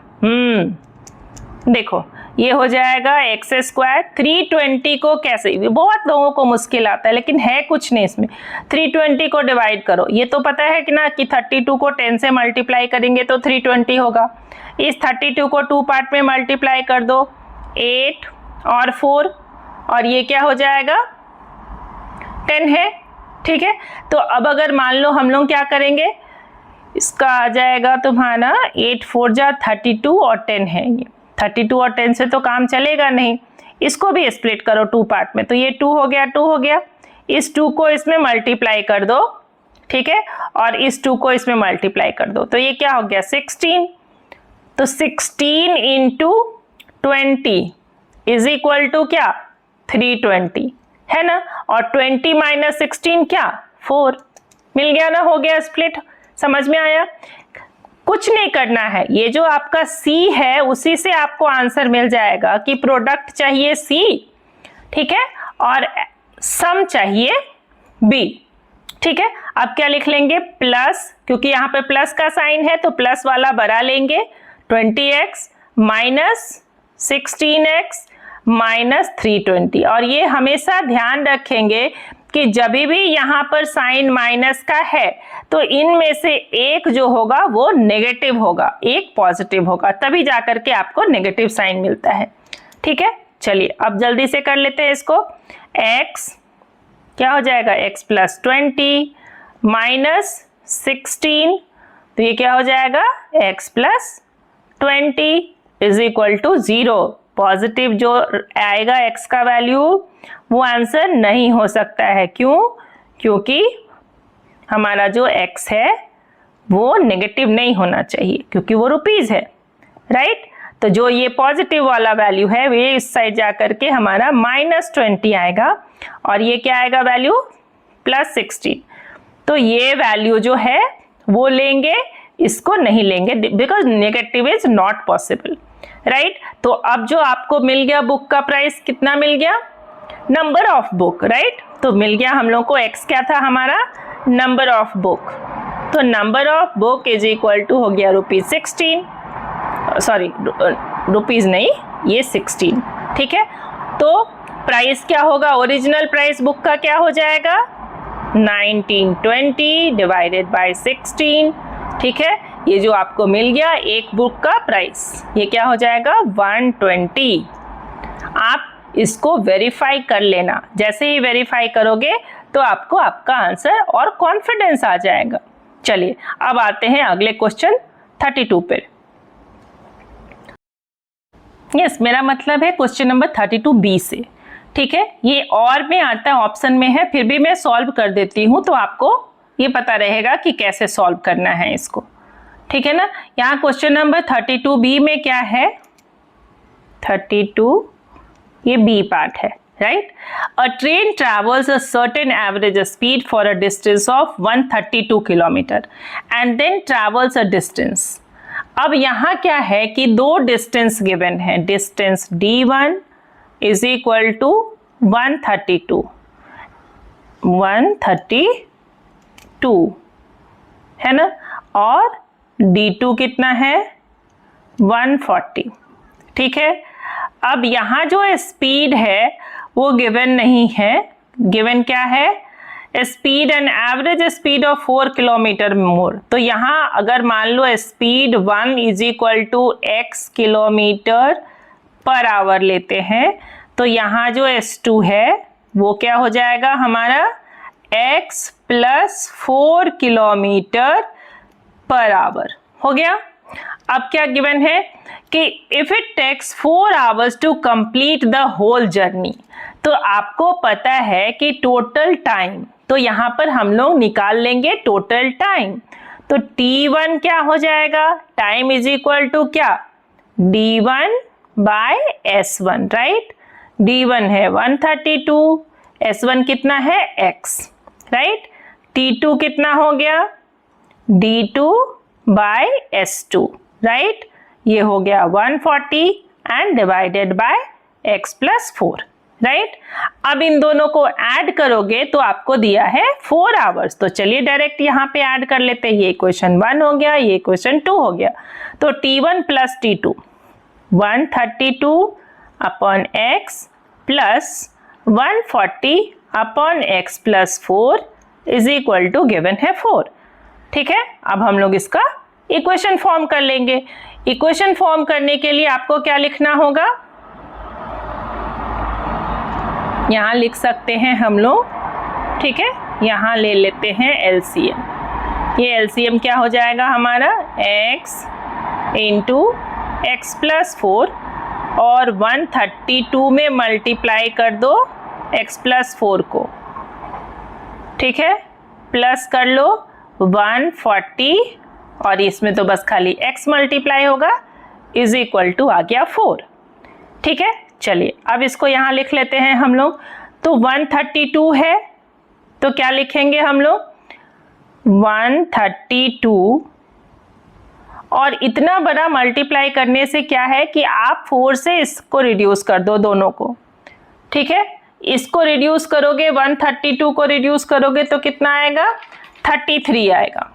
देखो ये हो जाएगा एक्स स्क्वायर, 320 को कैसे, बहुत लोगों को मुश्किल आता है लेकिन है कुछ नहीं इसमें। 320 को डिवाइड करो, ये तो पता है कि ना कि 32 को 10 से मल्टीप्लाई करेंगे तो 320 होगा। इस 32 को 2 पार्ट में मल्टीप्लाई कर दो, 8 और 4, और ये क्या हो जाएगा 10 है। ठीक है, तो अब अगर मान लो हम लोग क्या करेंगे, इसका आ जाएगा तुम्हारा 8 4 जा 32 और 10 है, ये 32 और 10 से तो काम चलेगा नहीं, इसको भी स्प्लिट करो 2 पार्ट में, तो ये 2 हो गया, 2 हो गया। इस 2 को इसमें मल्टीप्लाई कर दो। ठीक है, और इस 2 को इसमें मल्टीप्लाई कर दो, तो ये क्या हो गया 16। तो 16 इंटू 20 इज इक्वल टू क्या 320 है ना, और 20 माइनस 16 क्या 4। मिल गया ना, हो गया स्प्लिट। समझ में आया, कुछ नहीं करना है, ये जो आपका C है उसी से आपको आंसर मिल जाएगा कि प्रोडक्ट चाहिए C। ठीक है, और सम चाहिए B। ठीक है, अब क्या लिख लेंगे प्लस, क्योंकि यहाँ पे प्लस का साइन है तो प्लस वाला बड़ा लेंगे, 20x माइनस 16x माइनस 320। और ये हमेशा ध्यान रखेंगे कि जब भी यहाँ पर साइन माइनस का है तो इनमें से एक जो होगा वो नेगेटिव होगा, एक पॉजिटिव होगा, तभी जाकर के आपको नेगेटिव साइन मिलता है। ठीक है, चलिए अब जल्दी से कर लेते हैं इसको। x क्या हो जाएगा x प्लस 20 माइनस 16, तो ये क्या हो जाएगा x plus 20 is equal to 0। Positive जो आएगा x का वैल्यू वो आंसर नहीं हो सकता है। क्यों? क्योंकि हमारा जो x है वो नेगेटिव नहीं होना चाहिए, क्योंकि वो रुपीज है, राइट। तो जो ये पॉजिटिव वाला वैल्यू है ये इस साइड जा करके हमारा -20 आएगा, और ये क्या आएगा वैल्यू +16। तो ये वैल्यू जो है वो लेंगे, इसको नहीं लेंगे, because negative is not possible, right. तो अब जो आपको मिल गया बुक का प्राइस कितना मिल गया, नंबर ऑफ बुक, राइट। तो मिल गया हम लोग को x क्या था हमारा नंबर ऑफ बुक, तो number of book is equal to हो गया ₹16, सॉरी रुपीज नहीं ये 16। ठीक है, तो प्राइस क्या होगा, ओरिजिनल प्राइस बुक का क्या हो जाएगा 1920 डिवाइडेड बाय 16। ठीक है, ये जो आपको मिल गया एक बुक का प्राइस, ये क्या हो जाएगा 120। आप इसको वेरीफाई कर लेना, जैसे ही वेरीफाई करोगे तो आपको आपका आंसर और कॉन्फिडेंस आ जाएगा। चलिए अब आते हैं अगले क्वेश्चन 32 पे। यस, मेरा मतलब है क्वेश्चन नंबर 32B से। ठीक है, ये और में आता है, ऑप्शन में है, फिर भी मैं सॉल्व कर देती हूँ तो आपको ये पता रहेगा कि कैसे सॉल्व करना है इसको। ठीक है ना, यहाँ क्वेश्चन नंबर 32B में क्या है, 32 ये B पार्ट है, right. A train travels a certain average speed for a distance of 132 kilometre and then travels a distance. अब यहाँ क्या है कि दो डिस्टेंस गिवन है, distance D1 is equal to 132 है ना, और D2 कितना है 140। ठीक है, अब यहाँ जो स्पीड है वो गिवन नहीं है, गिवन क्या है, speed and average speed of 4 kilometre more. तो यहाँ अगर मान लो speed 1 is equal to x kilometre per hour लेते हैं, तो यहाँ जो S2 है वो क्या हो जाएगा हमारा x plus 4 kilometre per hour हो गया। अब क्या गिवन है कि if it takes 4 hours to complete the whole journey, तो आपको पता है कि टोटल टाइम, तो यहाँ पर हम लोग निकाल लेंगे टोटल टाइम। तो T1 क्या हो जाएगा, टाइम इज इक्वल टू क्या, D1 bye S1, right. D1 है 132, S1 कितना है x, राइट। T2 कितना हो गया, D2 बाय S2, राइट। ये हो गया 140 and divided by x plus 4, right. अब इन दोनों को ऐड करोगे तो आपको दिया है 4 आवर्स। तो चलिए डायरेक्ट यहाँ पे ऐड कर लेते हैं, ये क्वेश्चन 1 हो गया, ये क्वेश्चन 2 हो गया। तो T1 plus T2 132 upon x plus 140 upon x plus 4 is equal to given है 4। ठीक है, अब हम लोग इसका इक्वेशन फॉर्म कर लेंगे। इक्वेशन फॉर्म करने के लिए आपको क्या लिखना होगा, यहाँ लिख सकते हैं हम लोग, ठीक है। यहाँ ले लेते हैं LCM। ये LCM क्या हो जाएगा हमारा, x इंटू एक्स प्लस 4 और 132 में मल्टीप्लाई कर दो x प्लस 4 को, ठीक है, प्लस कर लो 140 और इसमें तो बस खाली x मल्टीप्लाई होगा, इज इक्वल टू आ गया 4। ठीक है, चलिए अब इसको यहाँ लिख लेते हैं हम लोग। तो 132 है तो क्या लिखेंगे हम लोग, 132 और इतना बड़ा मल्टीप्लाई करने से क्या है कि आप 4 से इसको रिड्यूस कर दो दोनों को। ठीक है, इसको रिड्यूस करोगे, 132 को रिड्यूस करोगे तो कितना आएगा, 33 आएगा।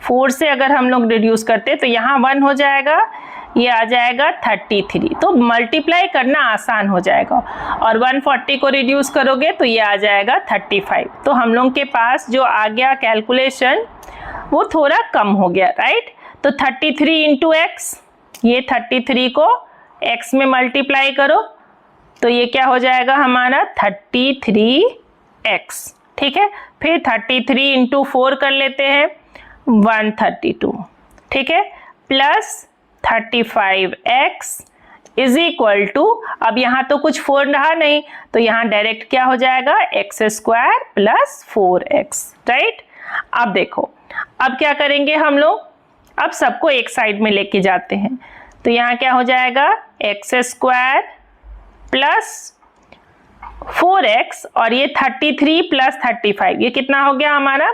4 से अगर हम लोग रिड्यूस करते तो यहाँ 1 हो जाएगा, ये आ जाएगा 33। तो मल्टीप्लाई करना आसान हो जाएगा। और 140 को रिड्यूस करोगे तो ये आ जाएगा 35। तो हम लोग के पास जो आ गया कैलकुलेशन वो थोड़ा कम हो गया, राइट। तो 33 इंटू एक्स, ये 33 को x में मल्टीप्लाई करो तो ये क्या हो जाएगा हमारा 33x। ठीक है, फिर 33 इंटू 4 कर लेते हैं 132, ठीक है, plus 35x is equal to, अब यहाँ तो कुछ 4 रहा नहीं तो यहाँ डायरेक्ट क्या हो जाएगा x square plus 4x, right. अब देखो अब क्या करेंगे हम लोग, अब सबको एक साइड में लेके जाते हैं। तो यहाँ क्या हो जाएगा x स्क्वायर प्लस 4x और ये 33 प्लस 35, ये कितना हो गया हमारा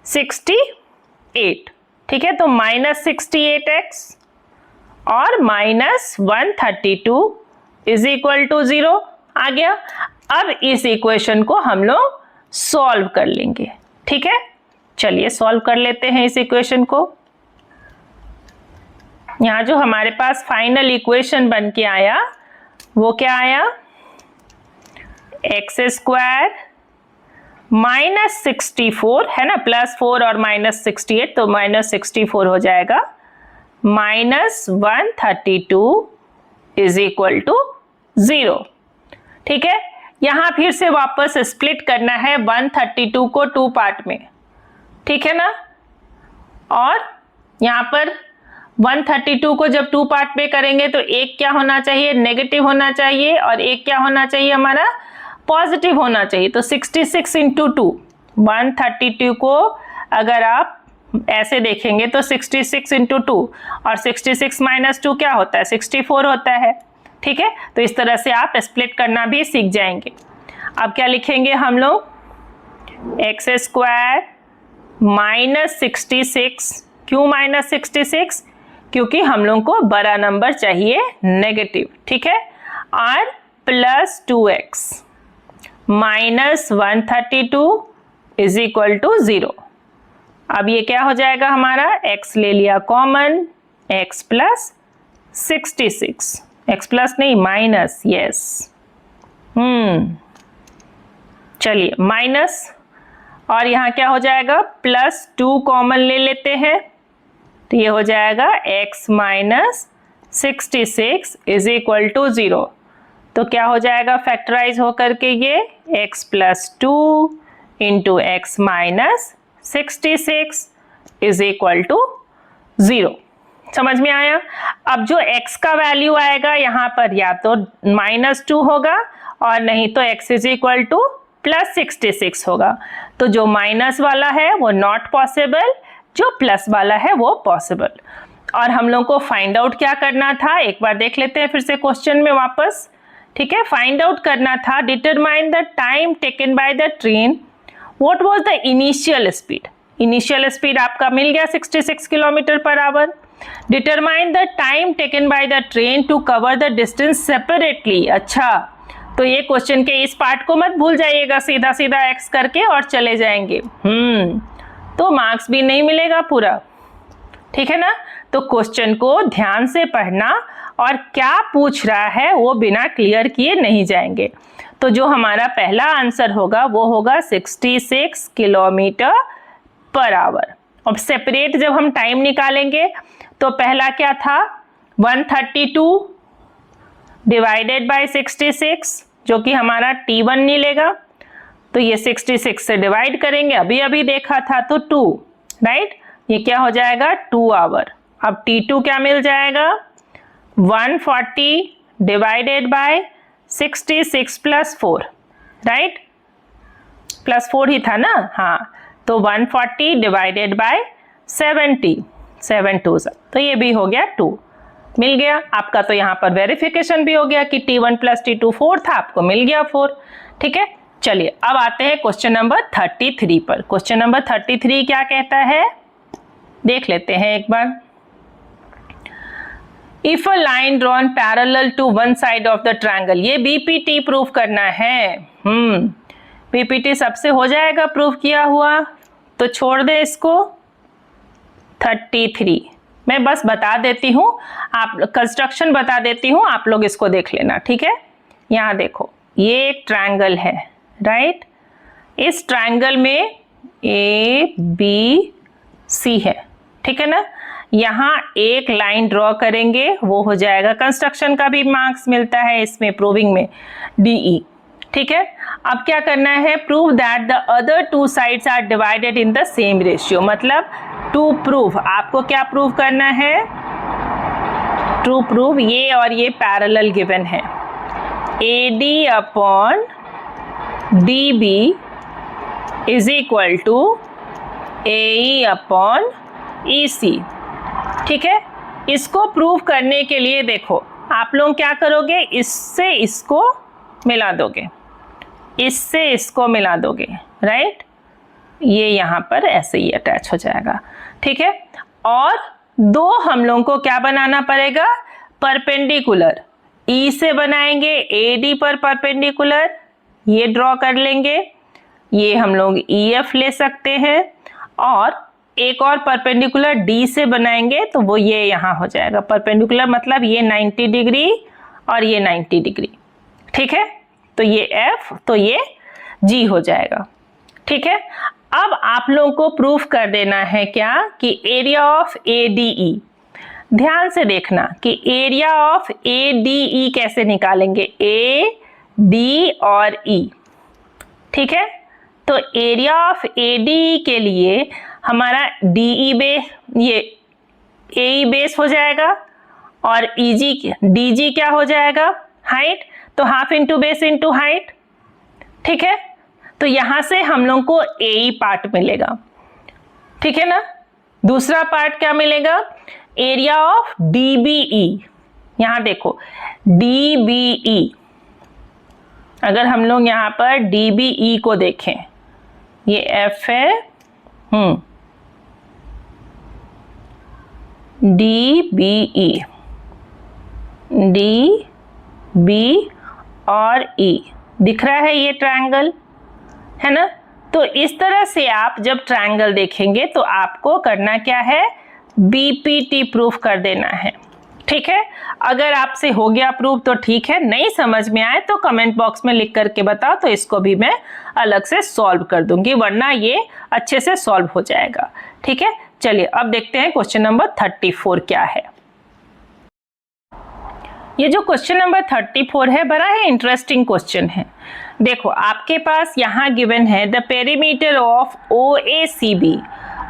68। ठीक है, तो माइनस 68x और माइनस 132 इज इक्वल टू 0 आ गया। अब इस इक्वेशन को हम लोग सॉल्व कर लेंगे। ठीक है, चलिए सॉल्व कर लेते हैं इस इक्वेशन को। यहाँ जो हमारे पास फाइनल इक्वेशन बन के आया वो क्या आया, एक्स स्क्वायर माइनस 64 है ना, प्लस 4 और माइनस 68 तो माइनस 64 हो जाएगा, माइनस 132 इज इक्वल टू 0। ठीक है, यहाँ फिर से वापस स्प्लिट करना है 132 को 2 पार्ट में, ठीक है ना। और यहाँ पर 132 को जब 2 पार्ट में करेंगे तो एक क्या होना चाहिए, नेगेटिव होना चाहिए और एक क्या होना चाहिए हमारा, पॉजिटिव होना चाहिए। तो 66 इंटू 2, 132 को अगर आप ऐसे देखेंगे तो 66 इंटू 2 और 66 माइनस 2 क्या होता है, 64 होता है। ठीक है, तो इस तरह से आप स्प्लिट करना भी सीख जाएंगे। अब क्या लिखेंगे हम लोग, एक्स स्क्वायर माइनस 66, क्यों माइनस 66, क्योंकि हम लोग को बड़ा नंबर चाहिए नेगेटिव। ठीक है, और plus 2x minus 132 is equal to 0। अब ये क्या हो जाएगा हमारा, x ले लिया common, x plus 66, x plus नहीं माइनस, यस। चलिए माइनस, और यहाँ क्या हो जाएगा, +2 कॉमन ले लेते हैं, तो ये हो जाएगा x minus 66 is equal to 0। तो क्या हो जाएगा फैक्टराइज होकर के ये x plus 2 into x minus 66 is equal to 0। समझ में आया। अब जो x का वैल्यू आएगा यहाँ पर या तो -2 होगा और नहीं तो x इज इक्वल टू +66 होगा। तो जो माइनस वाला है वो नॉट पॉसिबल, जो प्लस वाला है वो पॉसिबल। और हम लोग को फाइंड आउट क्या करना था, एक बार देख लेते हैं फिर से क्वेश्चन में वापस। ठीक है, फाइंड आउट करना था, determine the time taken by the train, what was the initial speed. Initial speed आपका मिल गया 66 kilometre per hour. Determine the time taken by the train to cover the distance separately. अच्छा, तो ये question के इस पार्ट को मत भूल जाइएगा, सीधा सीधा एक्स करके और चले जाएंगे। तो मार्क्स भी नहीं मिलेगा पूरा, ठीक है ना। तो क्वेश्चन को ध्यान से पढ़ना और क्या पूछ रहा है वो बिना क्लियर किए नहीं जाएंगे। तो जो हमारा पहला आंसर होगा वो होगा 66 किलोमीटर पर आवर। अब सेपरेट जब हम टाइम निकालेंगे तो पहला क्या था, 132 डिवाइडेड बाय 66, जो कि हमारा T1 मिलेगा। तो ये 66 से डिवाइड करेंगे, अभी अभी देखा था, तो 2, राइट। ये क्या हो जाएगा 2 आवर। अब T2 क्या मिल जाएगा, 140 डिवाइडेड बाय 66 प्लस 4, राइट, +4 ही था ना, हाँ। तो 140 डिवाइडेड बाय 70, 7 2, तो ये भी हो गया 2, मिल गया आपका। तो यहाँ पर वेरिफिकेशन भी हो गया कि T1 प्लस T2 4 था, आपको मिल गया 4। ठीक है, चलिए अब आते हैं क्वेश्चन नंबर 33 पर। क्वेश्चन नंबर 33 क्या कहता है, देख लेते हैं एक बार। If a line drawn parallel to one side of the triangle, ये बीपीटी प्रूफ करना है। बीपीटी सबसे हो जाएगा प्रूफ किया हुआ, तो छोड़ दे इसको। 33 मैं बस बता देती हूँ, आप कंस्ट्रक्शन बता देती हूँ, आप लोग इसको देख लेना, ठीक है। यहाँ देखो, ये एक ट्रायंगल है, राइट। इस ट्रायंगल में ABC है, ठीक है ना। यहाँ एक लाइन ड्रॉ करेंगे, वो हो जाएगा, कंस्ट्रक्शन का भी मार्क्स मिलता है इसमें, प्रूविंग में DE, ठीक है। अब क्या करना है, prove that the other 2 sides are divided in the same ratio. मतलब टू प्रूव, आपको क्या प्रूव करना है, टू प्रूव ये और ये पैरेलल गिवन है, AD upon DB is equal to AE upon EC, ठीक है। इसको प्रूव करने के लिए देखो, आप लोग क्या करोगे, इससे इसको मिला दोगे, इससे इसको मिला दोगे, राइट। ये यहाँ पर ऐसे ही अटैच हो जाएगा, ठीक है। और 2 हम लोगों को क्या बनाना पड़ेगा, परपेंडिकुलर। E से बनाएंगे AD पर परपेंडिकुलर, ये ड्रॉ कर लेंगे, ये हम लोग EF ले सकते हैं। और एक और परपेंडिकुलर D से बनाएंगे, तो वो ये यहाँ हो जाएगा परपेंडिकुलर, मतलब ये 90 डिग्री और ये 90 डिग्री, ठीक है। तो ये F, तो ये G हो जाएगा, ठीक है। अब आप लोगों को प्रूफ कर देना है क्या, कि एरिया ऑफ ADE, ध्यान से देखना कि एरिया ऑफ ADE कैसे निकालेंगे, AD और E, ठीक है। तो एरिया ऑफ ADE के लिए हमारा DE बेस, ये AE बेस हो जाएगा, और DG क्या हो जाएगा, हाइट। तो half into base into height, ठीक है। तो यहां से हम लोग को AE पार्ट मिलेगा, ठीक है ना। दूसरा पार्ट क्या मिलेगा, एरिया ऑफ DBE। यहां देखो DBE, अगर हम लोग यहां पर DBE को देखें, ये F है, DBE, DB और E दिख रहा है, ये ट्रायंगल है ना। तो इस तरह से आप जब ट्रायंगल देखेंगे तो आपको करना क्या है, BPT प्रूफ कर देना है, ठीक है, अगर आपसे हो गया प्रूव तो ठीक है, नहीं समझ में आए तो कमेंट बॉक्स में लिख करके बताओ, तो इसको भी मैं अलग से सॉल्व कर दूंगी, वरना ये अच्छे से सॉल्व हो जाएगा। ठीक है, चलिए अब देखते हैं क्वेश्चन नंबर 34 क्या है। ये जो क्वेश्चन नंबर 34 है बड़ा ही इंटरेस्टिंग क्वेश्चन है। देखो आपके पास यहाँ गिवन है the perimeter of OACB।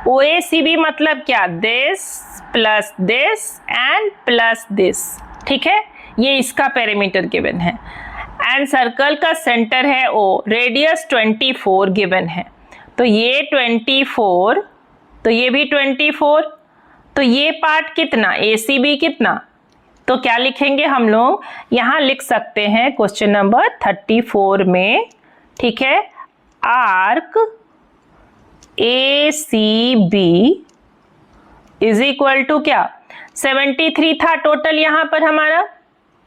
OACB मतलब क्या, this plus this and plus this. ठीक है, ये इसका पेरीमीटर गिवन है। एंड सर्कल का सेंटर है O, रेडियस 24 गिवन है। तो ये 24, तो ये भी 24, तो ये पार्ट कितना, ACB कितना, तो क्या लिखेंगे हम लोग, यहां लिख सकते हैं क्वेश्चन नंबर 34 में, ठीक है, arc ACB is equal to क्या, 73 था टोटल यहां पर हमारा,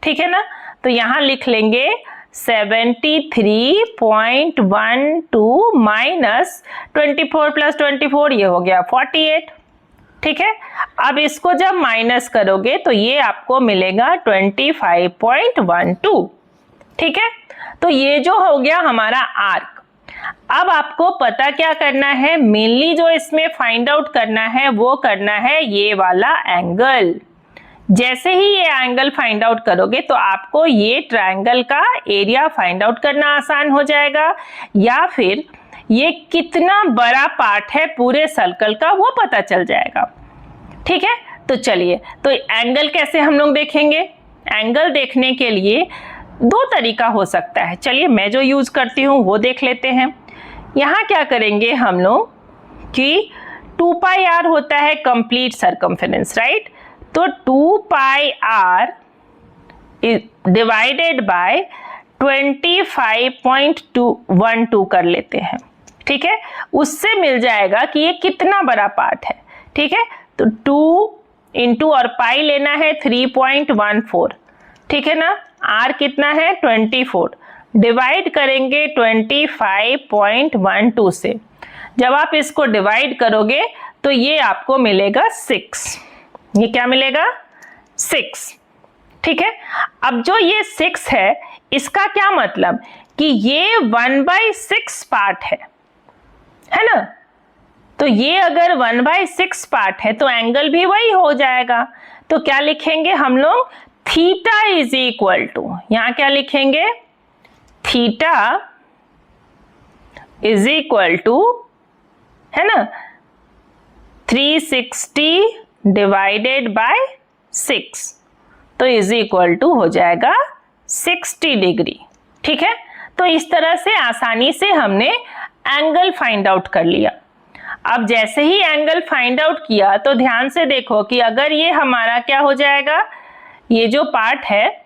ठीक है ना, तो यहां लिख लेंगे 73.12 माइनस 24 प्लस 24, ये हो गया 48। ठीक है, अब इसको जब माइनस करोगे तो ये आपको मिलेगा 25.12। ठीक है, तो ये जो हो गया हमारा आर्क। अब आपको पता क्या करना है, मेनली जो इसमें फाइंड आउट करना है वो करना है ये वाला एंगल। जैसे ही ये एंगल फाइंड आउट करोगे तो आपको ये ट्रायंगल का एरिया फाइंड आउट करना आसान हो जाएगा, या फिर ये कितना बड़ा पार्ट है पूरे सर्कल का वो पता चल जाएगा। ठीक है, तो चलिए, तो एंगल कैसे हम लोग देखेंगे, एंगल देखने के लिए दो तरीका हो सकता है। चलिए मैं जो यूज करती हूँ वो देख लेते हैं। यहाँ क्या करेंगे हम लोग कि 2 पाई r होता है कंप्लीट सर्कमफेरेंस, राइट, तो 2 पाई r डिवाइडेड बाय 25.12 कर लेते हैं। ठीक है, उससे मिल जाएगा कि ये कितना बड़ा पार्ट है। ठीक है, तो 2 इंटू और पाई लेना है 3.14, ठीक है ना, r कितना है 24, डिवाइड करेंगे 25.12 से। जब आप इसको डिवाइड करोगे तो ये आपको मिलेगा 6, ये क्या मिलेगा 6। ठीक है, अब जो ये 6 है इसका क्या मतलब कि ये 1/6 पार्ट है ना, तो ये अगर 1/6 पार्ट है तो एंगल भी वही हो जाएगा। तो क्या लिखेंगे हम लोग, थीटा इज इक्वल टू, यहां क्या लिखेंगे, थीटा इज इक्वल टू, है ना, 360 डिवाइडेड बाय 6, तो इज इक्वल टू हो जाएगा 60 डिग्री। ठीक है, तो इस तरह से आसानी से हमने एंगल फाइंड आउट कर लिया। अब जैसे ही एंगल फाइंड आउट किया तो ध्यान से देखो कि अगर ये हमारा क्या हो जाएगा, ये जो पार्ट है,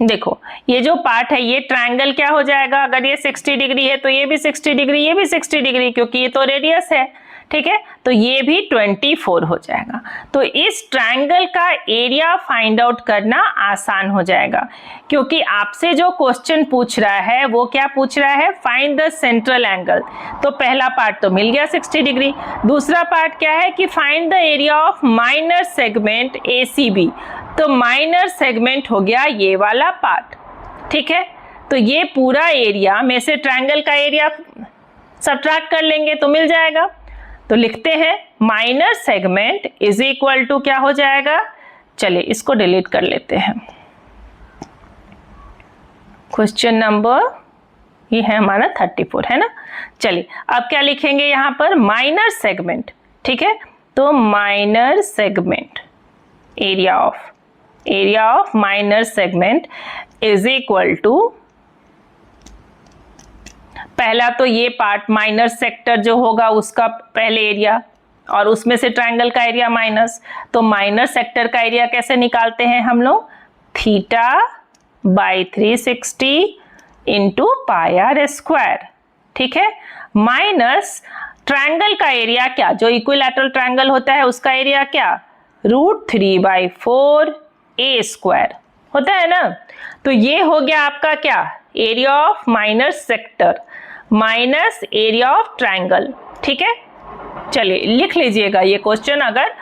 देखो ये जो पार्ट है ये ट्रायंगल क्या हो जाएगा, अगर ये 60 डिग्री है तो ये भी 60 डिग्री, ये भी 60 डिग्री, क्योंकि ये तो रेडियस है। ठीक है, तो ये भी 24 हो जाएगा। तो इस ट्रायंगल का एरिया फाइंड आउट करना आसान हो जाएगा, क्योंकि आपसे जो क्वेश्चन पूछ रहा है वो क्या पूछ रहा है, फाइंड द सेंट्रल एंगल। तो पहला पार्ट तो मिल गया 60 डिग्री, दूसरा पार्ट क्या है कि find the area of minor segment ACB, तो माइनर सेगमेंट हो गया ये वाला पार्ट। ठीक है, तो ये पूरा एरिया में से ट्रायंगल का एरिया सब्ट्रैक्ट कर लेंगे तो मिल जाएगा। तो लिखते हैं minor segment is equal to क्या हो जाएगा, चलिए इसको डिलीट कर लेते हैं। क्वेश्चन नंबर ये है हमारा 34, है ना। चलिए अब क्या लिखेंगे यहाँ पर, माइनर सेगमेंट। ठीक है, तो minor segment area of minor segment is equal to, पहला तो ये पार्ट माइनर सेक्टर जो होगा उसका पहले एरिया, और उसमें से ट्रायंगल का एरिया माइनस, तो माइनर सेक्टर का एरिया कैसे निकालते हैं हम लोग, theta by 360 into pi r square. ठीक है, माइनस ट्रायंगल का एरिया क्या, जो इक्विलैटरल ट्रायंगल होता है उसका एरिया क्या, √3/4 a स्क्वायर होता है ना। तो ये हो गया आपका क्या, area of minor sector minus area of triangle. ठीक है, चलिए लिख लीजिएगा ये क्वेश्चन अगर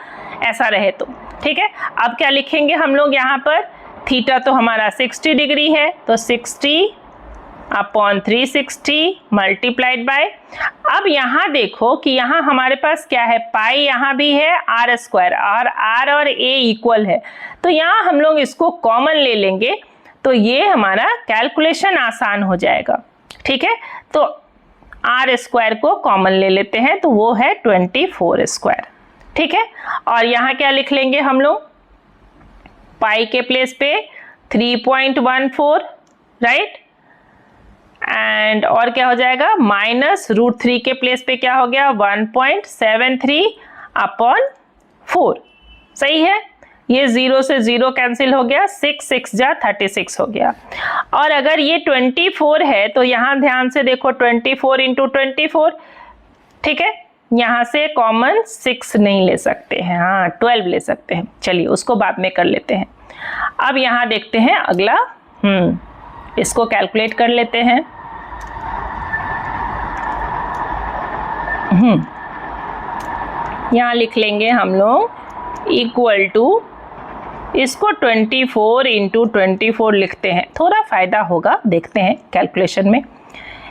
ऐसा रहे तो। ठीक है, अब क्या लिखेंगे हम लोग यहाँ पर, थीटा तो हमारा 60 डिग्री है, तो 60 अपॉन 360 मल्टीप्लाइड बाय, अब यहाँ देखो कि यहाँ हमारे पास क्या है, पाई यहाँ भी है, आर स्क्वायर, और ए इक्वल है, तो यहाँ हम लोग इसको कॉमन ले लेंगे तो ये हमारा कैलकुलेशन आसान हो जाएगा। ठीक है, तो आर स्क्वायर को कॉमन ले लेते हैं, तो वो है 24 स्क्वायर। ठीक है, और यहाँ क्या लिख लेंगे हम लोग, पाई के प्लेस पे 3.14, राइट, एंड और क्या हो जाएगा, माइनस √3 के प्लेस पे क्या हो गया, 1.73 अपॉन 4। सही है, ये 0 से 0 कैंसिल हो गया, 6 जा 36 हो गया। और अगर ये 24 है तो यहाँ ध्यान से देखो, 24 इंटू 24, ठीक है, यहाँ से कॉमन 6 नहीं ले सकते हैं, हाँ 12 ले सकते हैं, चलिए उसको बाद में कर लेते हैं। अब यहाँ देखते हैं अगला, इसको कैलकुलेट कर लेते हैं। यहाँ लिख लेंगे हम लोग इक्वल टू, इसको 24 इंटू 24 लिखते हैं, थोड़ा फायदा होगा, देखते हैं कैलकुलेशन में।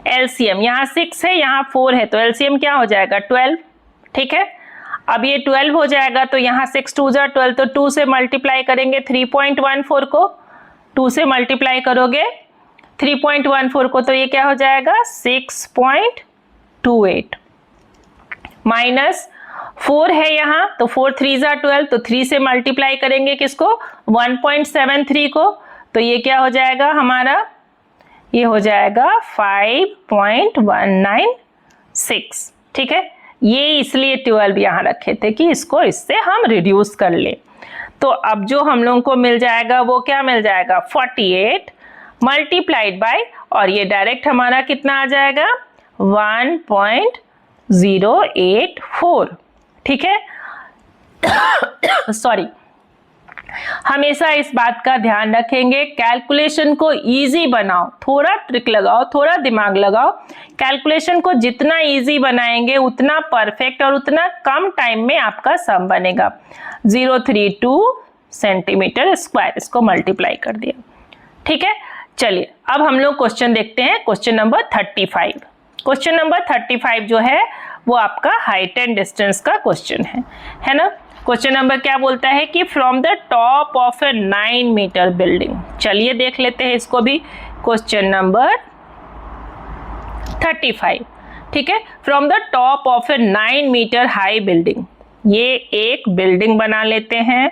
एलसीएम यहाँ 6 है, यहाँ 4 है, तो एलसीएम क्या हो जाएगा, 12। ठीक है, अब ये 12 हो जाएगा, तो यहाँ 6 2 जा 12, तो 2 से मल्टीप्लाई करेंगे 3.14 को, 2 से मल्टीप्लाई करोगे 3.14 को, तो ये क्या हो जाएगा 6.28, माइनस 4 है यहाँ, तो 4 3 जा 12, तो 3 से मल्टीप्लाई करेंगे किसको, 1.73 को, तो ये क्या हो जाएगा हमारा, ये हो जाएगा 5.196। ठीक है, ये इसलिए 12 यहाँ रखे थे कि इसको इससे हम रिड्यूस कर ले। तो अब जो हम लोगों को मिल जाएगा वो क्या मिल जाएगा, 48 मल्टीप्लाइड बाय, और ये डायरेक्ट हमारा कितना आ जाएगा, 1.084। ठीक है, सॉरी, हमेशा इस बात का ध्यान रखेंगे, कैलकुलेशन को इजी बनाओ, थोड़ा ट्रिक लगाओ, थोड़ा दिमाग लगाओ, कैलकुलेशन को जितना इजी बनाएंगे उतना परफेक्ट और उतना कम टाइम में आपका सम बनेगा। 032 सेंटीमीटर स्क्वायर, इसको मल्टीप्लाई कर दिया। ठीक है, चलिए अब हम लोग क्वेश्चन देखते हैं, क्वेश्चन नंबर 35। क्वेश्चन नंबर 35 जो है वो आपका हाइट एंड डिस्टेंस का क्वेश्चन है ना। क्वेश्चन नंबर क्या बोलता है कि from the top of a 9 metre building, चलिए देख लेते हैं इसको भी, क्वेश्चन नंबर 35। ठीक है, from the top of a 9 metre high building, ये एक बिल्डिंग बना लेते हैं,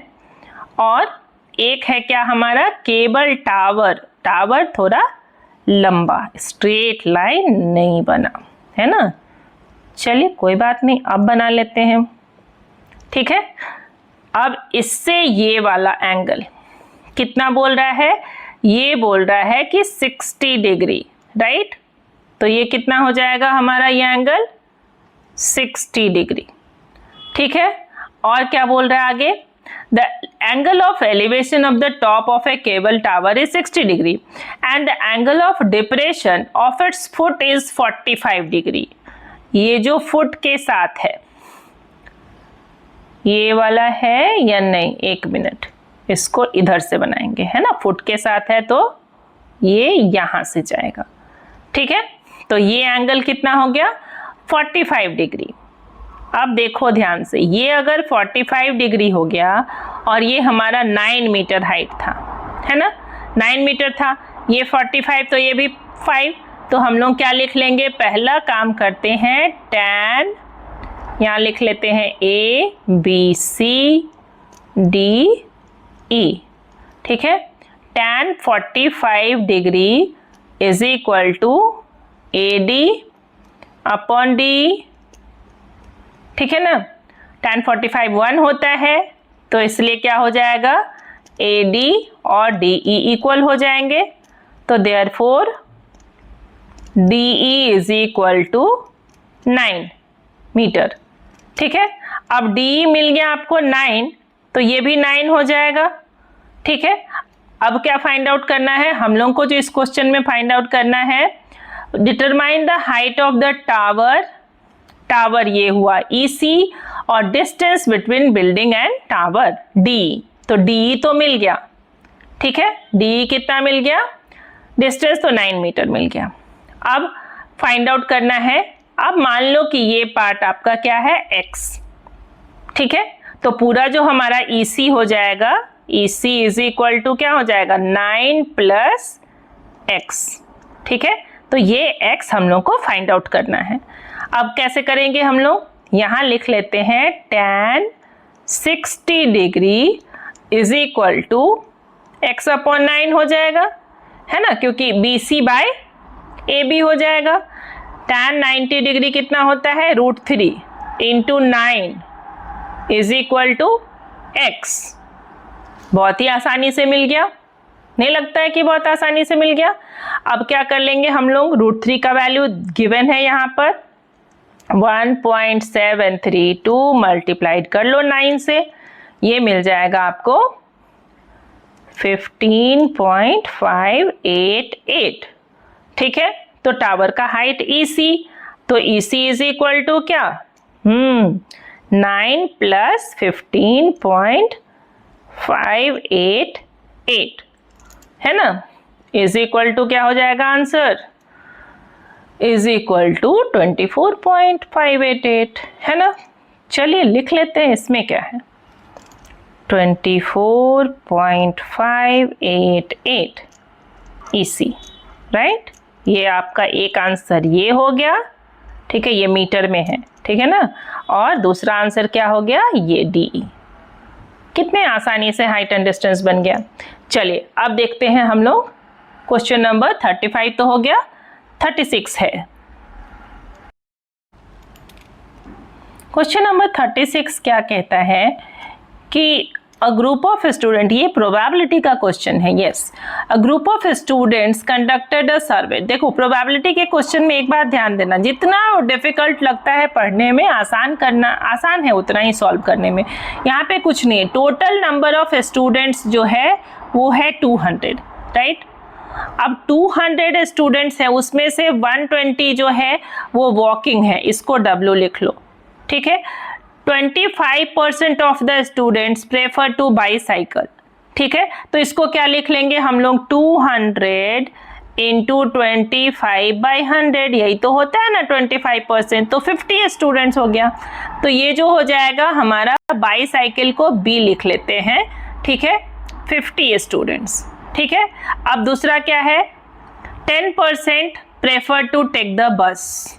और एक है क्या हमारा केबल टावर, टावर थोड़ा लंबा, स्ट्रेट लाइन नहीं बना है ना, चलिए कोई बात नहीं, अब बना लेते हैं। ठीक है, अब इससे ये वाला एंगल कितना बोल रहा है, ये बोल रहा है कि 60 डिग्री, राइट, तो ये कितना हो जाएगा हमारा ये एंगल 60 डिग्री। ठीक है, और क्या बोल रहा है आगे, the angle of elevation of the top of A cable tower is 60 degree and the angle of depression of its foot is 45 degree. ये जो फुट के साथ है ये वाला है या नहीं, एक मिनट, इसको इधर से बनाएंगे, है ना, फुट के साथ है तो ये यहां से जाएगा। ठीक है, तो ये एंगल कितना हो गया 45 डिग्री। अब देखो ध्यान से, ये अगर 45 डिग्री हो गया और ये हमारा 9 मीटर हाइट था, है ना, 9 मीटर था, ये 45 तो ये भी 5, तो हम लोग क्या लिख लेंगे, पहला काम करते हैं tan, यहाँ लिख लेते हैं A B C D E। ठीक है, tan 45 degree is equal to AD upon D। ठीक है ना, tan 45 1 होता है, तो इसलिए क्या हो जाएगा AD और DE इक्वल हो जाएंगे, तो therefore DE is equal to 9 metre. ठीक है, अब DE मिल गया आपको 9, तो ये भी 9 हो जाएगा। ठीक है, अब क्या फाइंड आउट करना है हम लोगों को, जो इस क्वेश्चन में फाइंड आउट करना है, determine the height of the tower tower ये हुआ EC और distance between building and tower DE, तो DE तो मिल गया, ठीक है, DE कितना मिल गया, डिस्टेंस तो 9 मीटर मिल गया। अब फाइंड आउट करना है, अब मान लो कि ये पार्ट आपका क्या है x, ठीक है, तो पूरा जो हमारा EC हो जाएगा, EC इज इक्वल टू क्या हो जाएगा 9 प्लस x, ठीक है, तो ये x हम लोग को फाइंड आउट करना है। अब कैसे करेंगे हम लोग, यहां लिख लेते हैं tan 60 degree is equal to x upon 9 हो जाएगा, है ना, क्योंकि BC बाय AB हो जाएगा। tan 90 डिग्री कितना होता है, √3 into 9 is equal to x। बहुत ही आसानी से मिल गया, नहीं लगता है कि बहुत आसानी से मिल गया। अब क्या कर लेंगे हम लोग, √3 का वैल्यू गिवन है यहाँ पर 1.732 मल्टीप्लाइड कर लो 9 से, ये मिल जाएगा आपको 15.588, ठीक है। तो टावर का हाइट EC, तो EC इज इक्वल टू क्या 9 प्लस 15.588, है ना, इज इक्वल टू क्या हो जाएगा आंसर, इज इक्वल टू 24.588, है ना। चलिए लिख लेते हैं इसमें क्या है, 24.588 EC, राइट। ये आपका एक आंसर ये हो गया, ठीक है, ये मीटर में है, ठीक है ना, और दूसरा आंसर क्या हो गया, ये DE। कितने आसानी से हाइट एंड डिस्टेंस बन गया। चलिए अब देखते हैं हम लोग, क्वेश्चन नंबर 35 तो हो गया, 36 है। क्वेश्चन नंबर 36 क्या कहता है कि अ ग्रुप ऑफ स्टूडेंट, ये प्रोबेबिलिटी का क्वेश्चन है, yes, a group of students conducted a survey. देखो प्रोबेबिलिटी के क्वेश्चन में एक बात ध्यान देना, जितना डिफिकल्ट लगता है पढ़ने में, आसान करना आसान है उतना ही सॉल्व करने में। यहाँ पे कुछ नहीं है, टोटल नंबर ऑफ स्टूडेंट्स जो है वो है 200, राइट। अब 200 स्टूडेंट्स है, उसमें से 120 जो है वो वॉकिंग है, इसको W लिख लो, ठीक है। 25% of the students prefer to bicycle, ठीक है, तो इसको क्या लिख लेंगे हम लोग 200 इंटू 25/100, यही तो होता है ना 25%, तो 50 स्टूडेंट्स हो गया। तो ये जो हो जाएगा हमारा बाईसाइकिल को B लिख लेते हैं, ठीक है, 50 स्टूडेंट्स, ठीक है। अब दूसरा क्या है, 10% prefer to take the bus,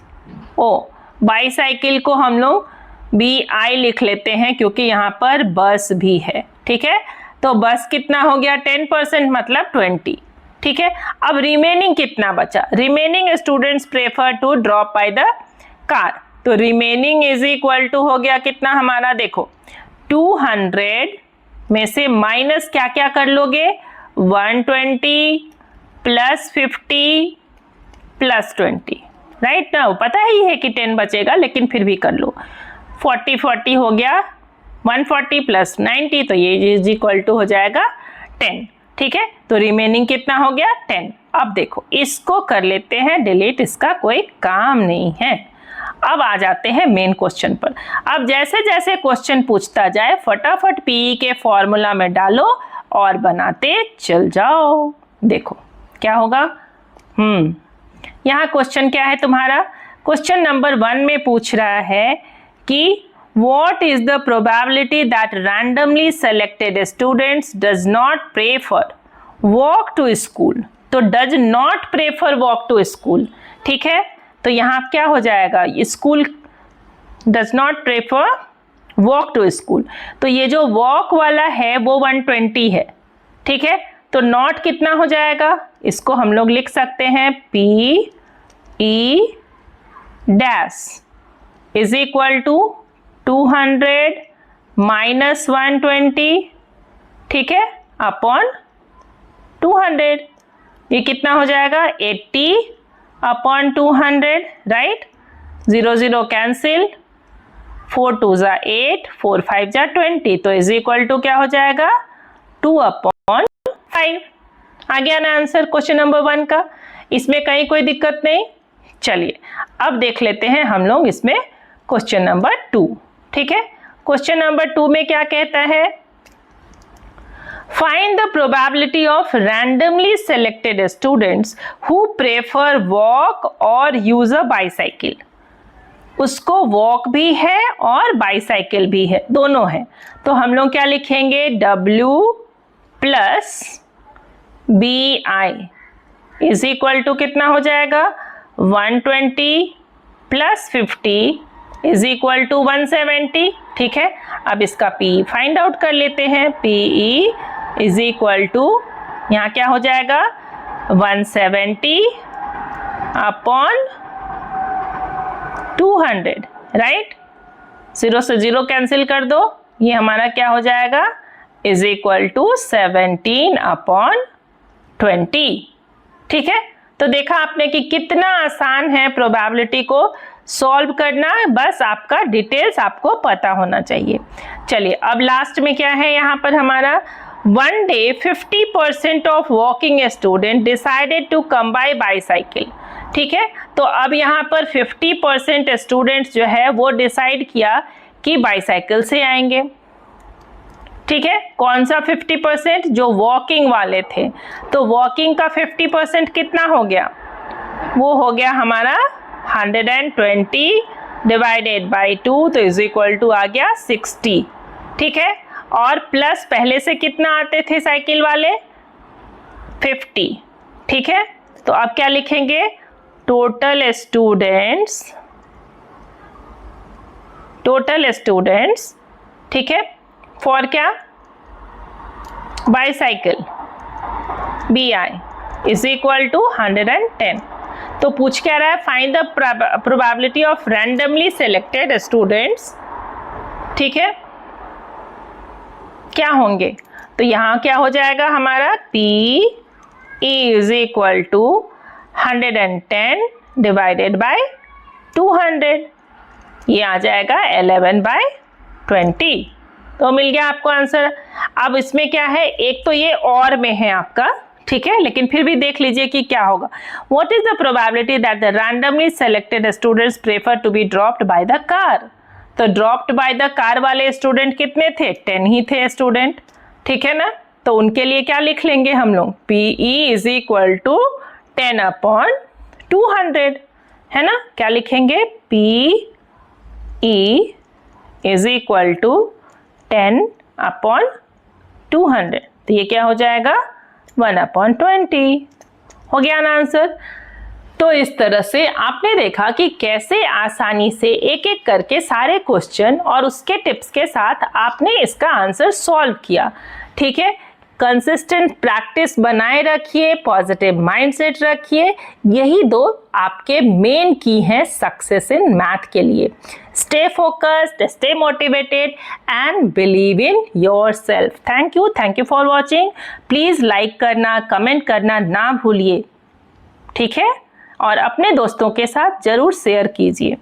O bicycle को हम लोग BI लिख लेते हैं क्योंकि यहाँ पर बस भी है, ठीक है। तो बस कितना हो गया 10% मतलब 20, ठीक है। अब रिमेनिंग कितना बचा, remaining students prefer to drop by the car, तो रिमेनिंग इज इक्वल टू हो गया कितना हमारा, देखो 200 में से माइनस क्या क्या कर लोगे, 120 प्लस 50 प्लस 20, राइट ना, पता ही है कि 10 बचेगा लेकिन फिर भी कर लो, 40 हो गया, 140 प्लस 90, तो ये इज इक्वल टू हो जाएगा 10, ठीक है। तो रिमेनिंग कितना हो गया 10। अब देखो इसको कर लेते हैं डिलीट, इसका कोई काम नहीं है। अब आ जाते हैं मेन क्वेश्चन पर। अब जैसे जैसे क्वेश्चन पूछता जाए फटाफट PE के फॉर्मूला में डालो और बनाते चल जाओ। देखो क्या होगा, यहाँ क्वेश्चन क्या है तुम्हारा, क्वेश्चन नंबर 1 में पूछ रहा है कि what is the probability that randomly selected students does not prefer walk to school, तो does not prefer walk to school, ठीक है। तो यहाँ क्या हो जाएगा, school does not prefer walk to school, तो ये जो walk वाला है वो 120 है, ठीक है। तो नॉट कितना हो जाएगा, इसको हम लोग लिख सकते हैं PE dash is equal to 200 minus 120, ठीक है, अपॉन 200, ये कितना हो जाएगा 80 अपॉन 200, राइट, 0 0 कैंसिल, 4 2 जा 8, 4 5 जा 20, तो इज इक्वल टू क्या हो जाएगा 2 अपॉन 5। आ गया ना आंसर क्वेश्चन नंबर 1 का, इसमें कहीं कोई दिक्कत नहीं। चलिए अब देख लेते हैं हम लोग इसमें क्वेश्चन नंबर 2। ठीक है, क्वेश्चन नंबर 2 में क्या कहता है, find the probability of randomly selected students who prefer walk और यूज अ बाईसाइकिल। उसको वॉक भी है और बाईसाइकिल भी है, दोनों है। तो हम लोग क्या लिखेंगे, W plus BI is equal to कितना हो जाएगा, 120 प्लस 50 इज इक्वल टू 170। ठीक है, अब इसका P फाइंड आउट कर लेते हैं। PE इज इक्वल टू, यहाँ क्या हो जाएगा, 170 अपॉन 200, राइट। 0 से 0 कैंसिल कर दो, ये हमारा क्या हो जाएगा, इज इक्वल टू 17 अपॉन 20। ठीक है, तो देखा आपने कि कितना आसान है प्रोबेबिलिटी को सॉल्व करना, बस आपका डिटेल्स आपको पता होना चाहिए। चलिए अब लास्ट में क्या है यहाँ पर हमारा, one day 50% of walking student decided to come by bicycle. ठीक है, तो अब यहाँ पर 50% स्टूडेंट्स जो है वो डिसाइड किया कि बाईसाइकिल से आएंगे। ठीक है, कौन सा 50%, जो वॉकिंग वाले थे। तो वॉकिंग का 50% कितना हो गया, वो हो गया हमारा 120 डिवाइडेड बाई 2, तो इज इक्वल टू आ गया 60। ठीक है, और प्लस पहले से कितना आते थे साइकिल वाले, 50। ठीक है, तो अब क्या लिखेंगे, टोटल स्टूडेंट्स, ठीक है, फॉर क्या, bicycle BI is equal to 110। तो पूछ क्या रहा है, find the probability of randomly selected students. ठीक है, क्या होंगे, तो यहाँ क्या हो जाएगा हमारा, PE is equal to 110 divided by 200, ये आ जाएगा 11/20। तो मिल गया आपको आंसर। अब इसमें क्या है, एक तो ये और में है आपका, ठीक है, लेकिन फिर भी देख लीजिए कि क्या होगा। What is the probability that the randomly selected students prefer to be dropped by the car. तो ड्रॉप्ड बाय द कार वाले स्टूडेंट कितने थे, 10 ही थे स्टूडेंट। ठीक है ना, तो उनके लिए क्या लिख लेंगे हम लोग, PE is equal to 10 upon 200, है ना। क्या लिखेंगे, PE is equal to 10 upon 200, तो ये क्या हो जाएगा, 1/20 हो गया ना आंसर। तो इस तरह से आपने देखा कि कैसे आसानी से एक एक करके सारे क्वेश्चन और उसके टिप्स के साथ आपने इसका आंसर सॉल्व किया। ठीक है, कंसिस्टेंट प्रैक्टिस बनाए रखिए, पॉजिटिव माइंडसेट रखिए, यही दो आपके मेन की हैं सक्सेस इन मैथ के लिए। Stay focused, stay motivated and believe in yourself. Thank you for watching. Please like करना, कमेंट करना ना भूलिए, ठीक है, और अपने दोस्तों के साथ जरूर शेयर कीजिए।